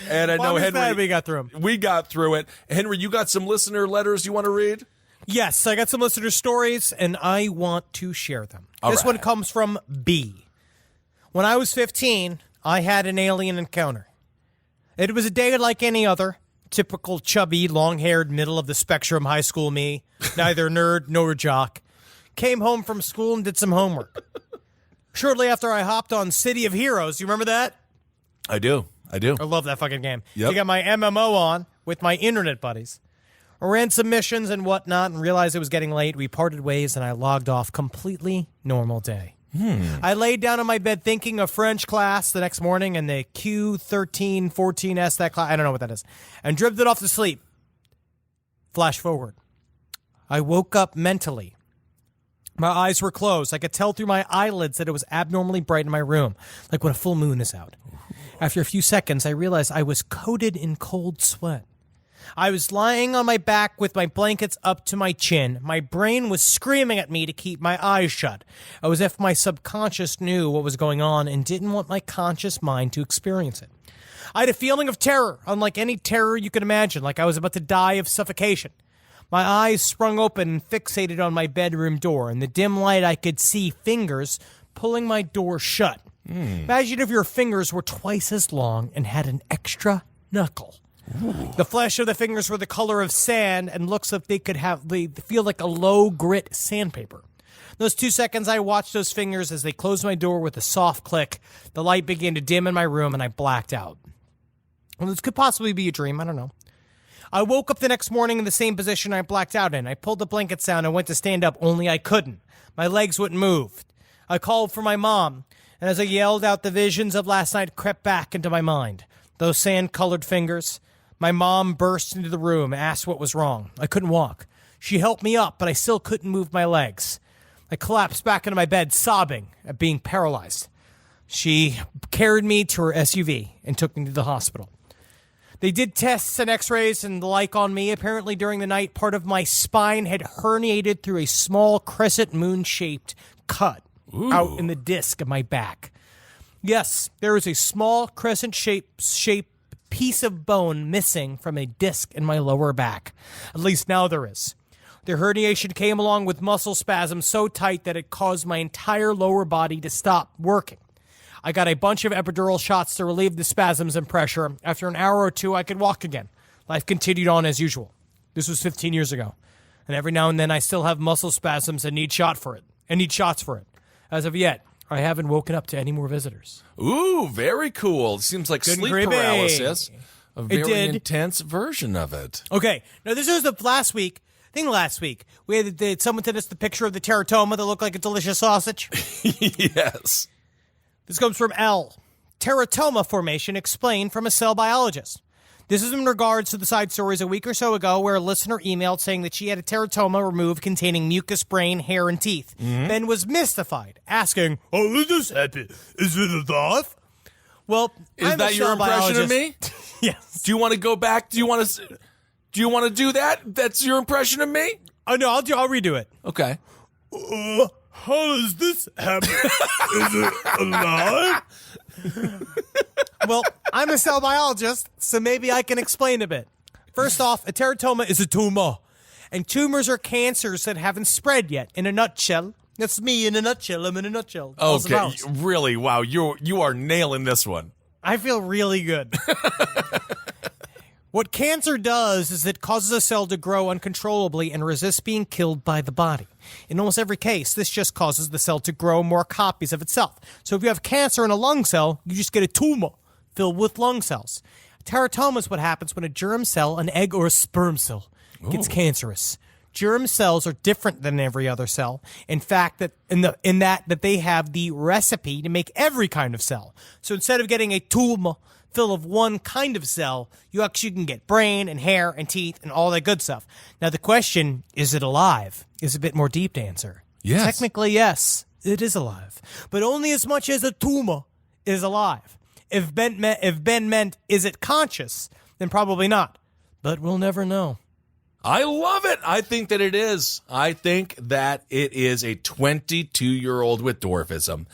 And I know, Henry, we got through them. We got through it. Henry, you got some listener letters you want to read? Yes, I got some listener stories, and I want to share them. This one comes from B. When I was 15, I had an alien encounter. It was a day like any other. Typical chubby, long-haired, middle-of-the-spectrum high school me. Neither nerd nor jock. came home from school and did some homework. Shortly after, I hopped on City of Heroes. You remember that? I do. I love that fucking game. Yep. I got my MMO on with my internet buddies. I ran some missions and whatnot and realized it was getting late. We parted ways and I logged off. Completely normal day. I laid down on my bed thinking of French class the next morning and the Q1314S, that class, I don't know what that is, and drifted off to sleep. Flash forward. I woke up mentally. My eyes were closed. I could tell through my eyelids that it was abnormally bright in my room, like when a full moon is out. After a few seconds, I realized I was coated in cold sweat. I was lying on my back with my blankets up to my chin. My brain was screaming at me to keep my eyes shut. It was as if my subconscious knew what was going on and didn't want my conscious mind to experience it. I had a feeling of terror, unlike any terror you could imagine, like I was about to die of suffocation. My eyes sprung open and fixated on my bedroom door. In the dim light, I could see fingers pulling my door shut. Imagine if your fingers were twice as long and had an extra knuckle. Ooh. The flesh of the fingers were the color of sand and looks like they feel like a low grit sandpaper. Those 2 seconds I watched those fingers as they closed my door with a soft click. The light began to dim in my room and I blacked out. Well, this could possibly be a dream. I don't know. I woke up the next morning in the same position I blacked out in. I pulled the blankets down and went to stand up, only I couldn't. My legs wouldn't move. I called for my mom, and as I yelled out, the visions of last night crept back into my mind. Those sand-colored fingers. My mom burst into the room, asked what was wrong. I couldn't walk. She helped me up, but I still couldn't move my legs. I collapsed back into my bed, sobbing at being paralyzed. She carried me to her SUV and took me to the hospital. They did tests and x-rays and the like on me. Apparently during the night, part of my spine had herniated through a small crescent moon-shaped cut out in the disc of my back. Yes, there is a small crescent-shaped piece of bone missing from a disc in my lower back. At least now there is. The herniation came along with muscle spasms so tight that it caused my entire lower body to stop working. I got a bunch of epidural shots to relieve the spasms and pressure. After an hour or two, I could walk again. Life continued on as usual. This was 15 years ago. And every now and then, I still have muscle spasms and need shots for it. As of yet, I haven't woken up to any more visitors. Ooh, very cool. It seems like sleep paralysis. A very intense version of it. Okay. Now, this was the last week. We had someone sent us the picture of the teratoma that looked like a delicious sausage. Yes. This comes from L. Teratoma formation explained from a cell biologist. This is in regards to the side stories a week or so ago where a listener emailed saying that she had a teratoma removed containing mucous, brain, hair, and teeth. Then was mystified, asking, "Oh, did this happen? Is it a thought?" Well, is that your impression of me? Yes. Do you want to go back? Do you want to do that? That's your impression of me? Oh no, I'll redo it. Okay. How does this happen? Is it alive? Well, I'm a cell biologist, so maybe I can explain a bit. First off, a teratoma is a tumor, and tumors are cancers that haven't spread yet. In a nutshell, that's me in a nutshell. I'm in a nutshell. Okay, really? Wow, you are nailing this one. I feel really good. What cancer does is it causes a cell to grow uncontrollably and resist being killed by the body. In almost every case, this just causes the cell to grow more copies of itself. So if you have cancer in a lung cell, you just get a tumor filled with lung cells. Teratoma is what happens when a germ cell, an egg or a sperm cell, gets cancerous. Germ cells are different than every other cell. In fact, that they have the recipe to make every kind of cell. So instead of getting a tumor full of one kind of cell, you actually can get brain and hair and teeth and all that good stuff. Now the question, is it alive, is a bit more deep to answer. Yes. Technically, yes, it is alive. But only as much as a tumor is alive. If Ben meant, is it conscious, then probably not. But we'll never know. I love it. I think that it is. I think that it is a 22-year-old with dwarfism.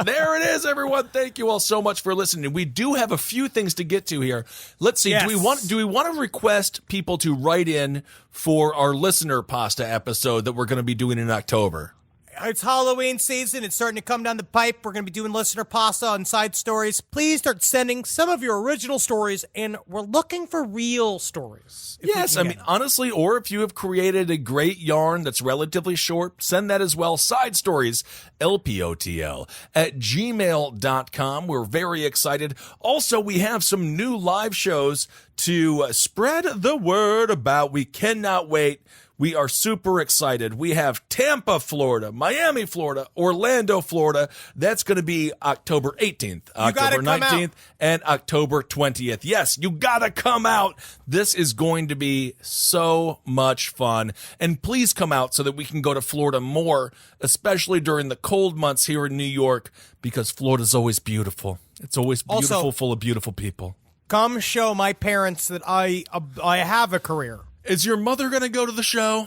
There it is, everyone. Thank you all so much for listening. We do have a few things to get to here. Let's see. Yes. Do we want to request people to write in for our listener pasta episode that we're going to be doing in October? It's Halloween season. It's starting to come down the pipe. We're going to be doing listener pasta and side stories. Please start sending some of your original stories, and we're looking for real stories. Yes, I mean, honestly, or if you have created a great yarn that's relatively short, send that as well. Side stories, LPOTL at gmail.com. We're very excited. Also, we have some new live shows to spread the word about. We cannot wait. We are super excited. We have Tampa, Florida, Miami, Florida, Orlando, Florida. That's going to be October 18th, October 19th, and October 20th. Yes, you got to come out. This is going to be so much fun. And please come out so that we can go to Florida more, especially during the cold months here in New York, because Florida's always beautiful. It's always beautiful, also, full of beautiful people. Come show my parents that I have a career. Is your mother going to go to the show?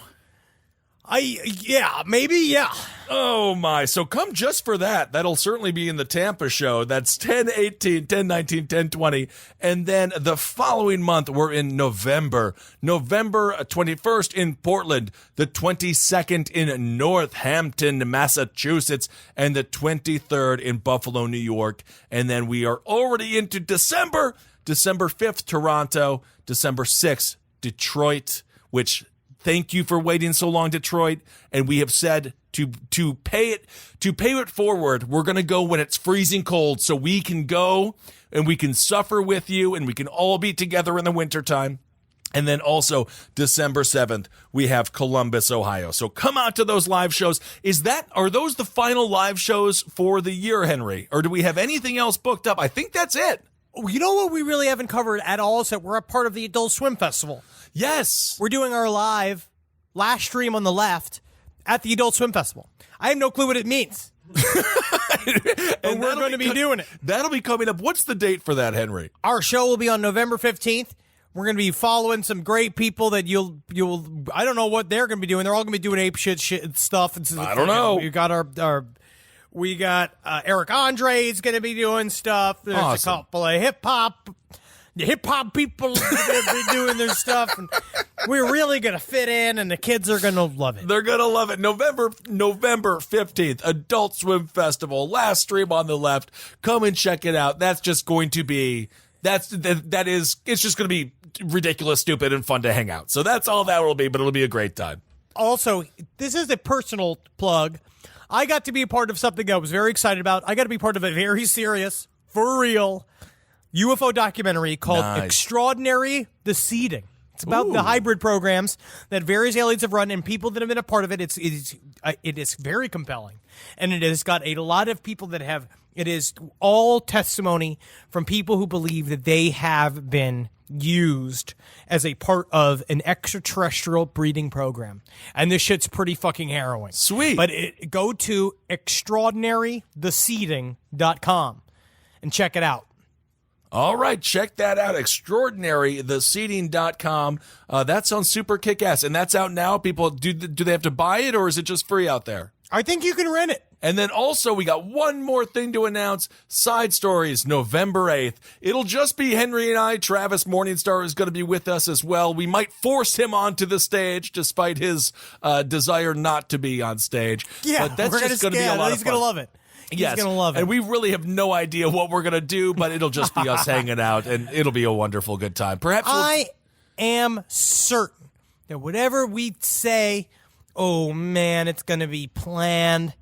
Yeah, maybe, yeah. Oh, my. So come just for that. That'll certainly be in the Tampa show. That's 10/18, 10/19, 10/20. And then the following month, we're in November. November 21st in Portland, the 22nd in Northampton, Massachusetts, and the 23rd in Buffalo, New York. And then we are already into December. December 5th, Toronto. December 6th, Detroit, which thank you for waiting so long, Detroit. And we have said to pay it forward, we're going to go when it's freezing cold so we can go and we can suffer with you and we can all be together in the wintertime. And then also December 7th, we have Columbus, Ohio. So come out to those live shows. Are those the final live shows for the year, Henry? Or do we have anything else booked up? I think that's it. You know what we really haven't covered at all is that we're a part of the Adult Swim Festival. Yes. We're doing our last stream on the left at the Adult Swim Festival. I have no clue what it means. And we're going to be doing it. That'll be coming up. What's the date for that, Henry? Our show will be on November 15th. We're going to be following some great people that you'll I don't know what they're going to be doing. They're all going to be doing ape shit stuff. I don't know. We got Eric Andre's going to be doing stuff. There's awesome. A couple of hip hop people going to be doing their stuff. And we're really going to fit in, and the kids are going to love it. They're going to love it. November 15th, Adult Swim Festival. Last stream on the left. Come and check it out. That's just going to be it's just going to be ridiculous, stupid, and fun to hang out. So that's all that will be, but it'll be a great time. Also, this is a personal plug. I got to be a part of something I was very excited about. I got to be part of a very serious, for real, UFO documentary called Extraordinary: The Seeding. It's about the hybrid programs that various aliens have run and people that have been a part of it. It is very compelling. And it has got a lot of people that have, it is all testimony from people who believe that they have been used as a part of an extraterrestrial breeding program. And this shit's pretty fucking harrowing. Sweet. But go to extraordinarytheseeding.com and check it out. All right, check that out. Extraordinarytheseeding.com. That sounds super kick-ass. And that's out now. People, do they have to buy it, or is it just free out there? I think you can rent it. And then also, we got one more thing to announce. Side Stories, November 8th. It'll just be Henry and I. Travis Morningstar is going to be with us as well. We might force him onto the stage, despite his desire not to be on stage. Yeah, but that's just going to be a lot of fun. He's going to love it. Yes, he's going to love it. And we really have no idea what we're going to do, but it'll just be us hanging out, and it'll be a wonderful good time. Perhaps I am certain that whatever we say, oh, man, it's going to be planned.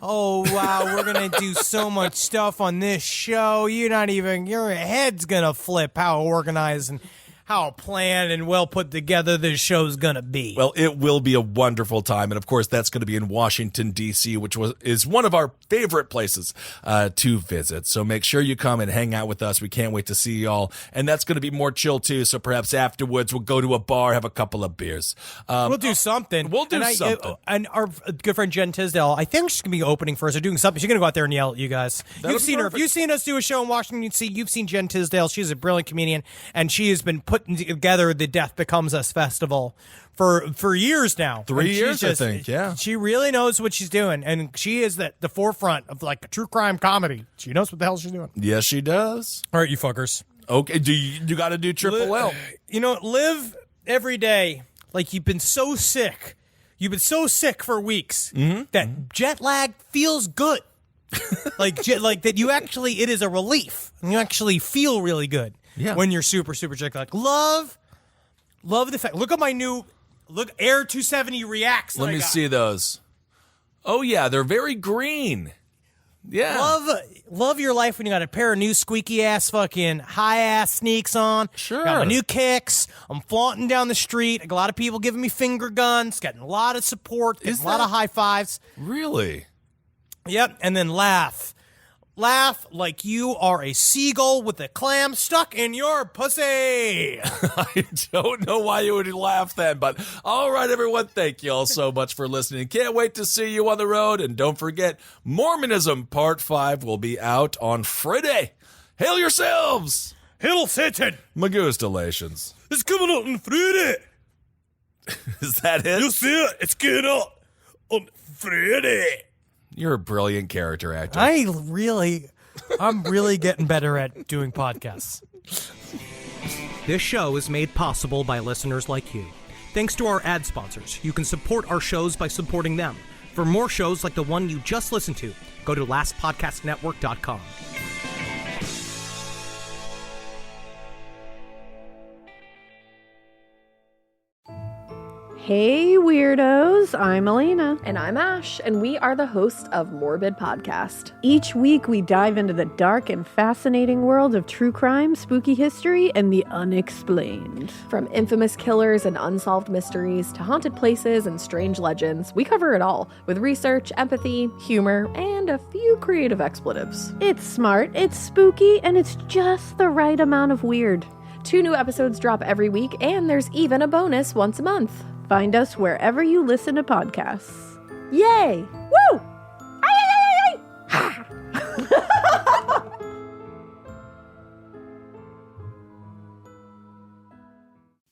Oh, wow, we're going to do so much stuff on this show. Your head's going to flip how organized and how planned and well put together this show's going to be. Well, it will be a wonderful time. And, of course, that's going to be in Washington, D.C., which is one of our favorite places to visit. So make sure you come and hang out with us. We can't wait to see you all. And that's going to be more chill, too. So perhaps afterwards we'll go to a bar, have a couple of beers. We'll do something. Something. And our good friend Jen Tisdale, I think she's going to be opening for us or doing something. She's going to go out there and yell at you guys. You've seen her. If you've seen us do a show in Washington, D.C., you've seen Jen Tisdale. She's a brilliant comedian, and she has been putting together the Death Becomes Us festival for years now. 3 years, I think, yeah. She really knows what she's doing, and she is at the forefront of like a true crime comedy. She knows what the hell she's doing. Yes, she does. All right, you fuckers. Okay, you got to do triple L. Live every day like you've been so sick You've been so sick for weeks that jet lag feels good. like that you actually, it is a relief. And you actually feel really good when you're super, super jet lagged. Love the fact. Look at my new, Air 270 Reacts. Let me see those. Oh, yeah, they're very green. Yeah. Love your life when you got a pair of new squeaky ass fucking high ass sneaks on. Sure. Got my new kicks. I'm flaunting down the street. I got a lot of people giving me finger guns. Getting a lot of support. Getting a lot of high fives. Really? Yep. And then laugh. Laugh like you are a seagull with a clam stuck in your pussy. I don't know why you would laugh then, but all right, everyone, thank you all so much for listening. Can't wait to see you on the road, and don't forget, Mormonism Part 5 will be out on Friday. Hail yourselves! Hail Satan! Magustalations. It's coming out on Friday. Is that it? You see it? It's getting out on Friday. You're a brilliant character actor. I'm really getting better at doing podcasts. This show is made possible by listeners like you. Thanks to our ad sponsors, you can support our shows by supporting them. For more shows like the one you just listened to, go to lastpodcastnetwork.com. Hey weirdos, I'm Elena. And I'm Ash, and we are the hosts of Morbid Podcast. Each week we dive into the dark and fascinating world of true crime, spooky history, and the unexplained. From infamous killers and unsolved mysteries to haunted places and strange legends, we cover it all with research, empathy, humor, and a few creative expletives. It's smart, it's spooky, and it's just the right amount of weird. 2 new episodes drop every week, and there's even a bonus once a month. Find us wherever you listen to podcasts. Yay! Woo! Ay, ay, ay, ay.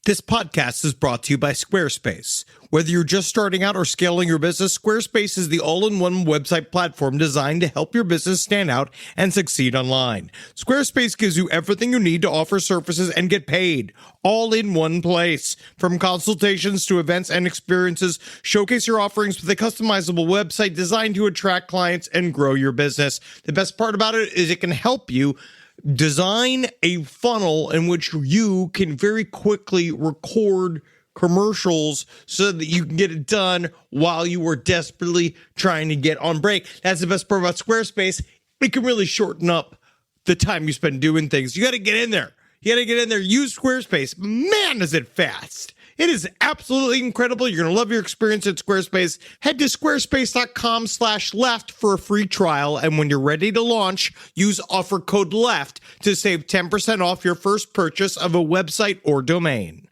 This podcast is brought to you by Squarespace. Whether you're just starting out or scaling your business, Squarespace is the all-in-one website platform designed to help your business stand out and succeed online. Squarespace gives you everything you need to offer services and get paid, all in one place. From consultations to events and experiences, showcase your offerings with a customizable website designed to attract clients and grow your business. The best part about it is it can help you design a funnel in which you can very quickly record commercials so that you can get it done while you are desperately trying to get on break. That's the best part about Squarespace. It can really shorten up the time you spend doing things. You got to get in there. Use Squarespace. Man, is it fast. It is absolutely incredible. You're going to love your experience at Squarespace. Head to squarespace.com/left for a free trial. And when you're ready to launch, use offer code LEFT to save 10% off your first purchase of a website or domain.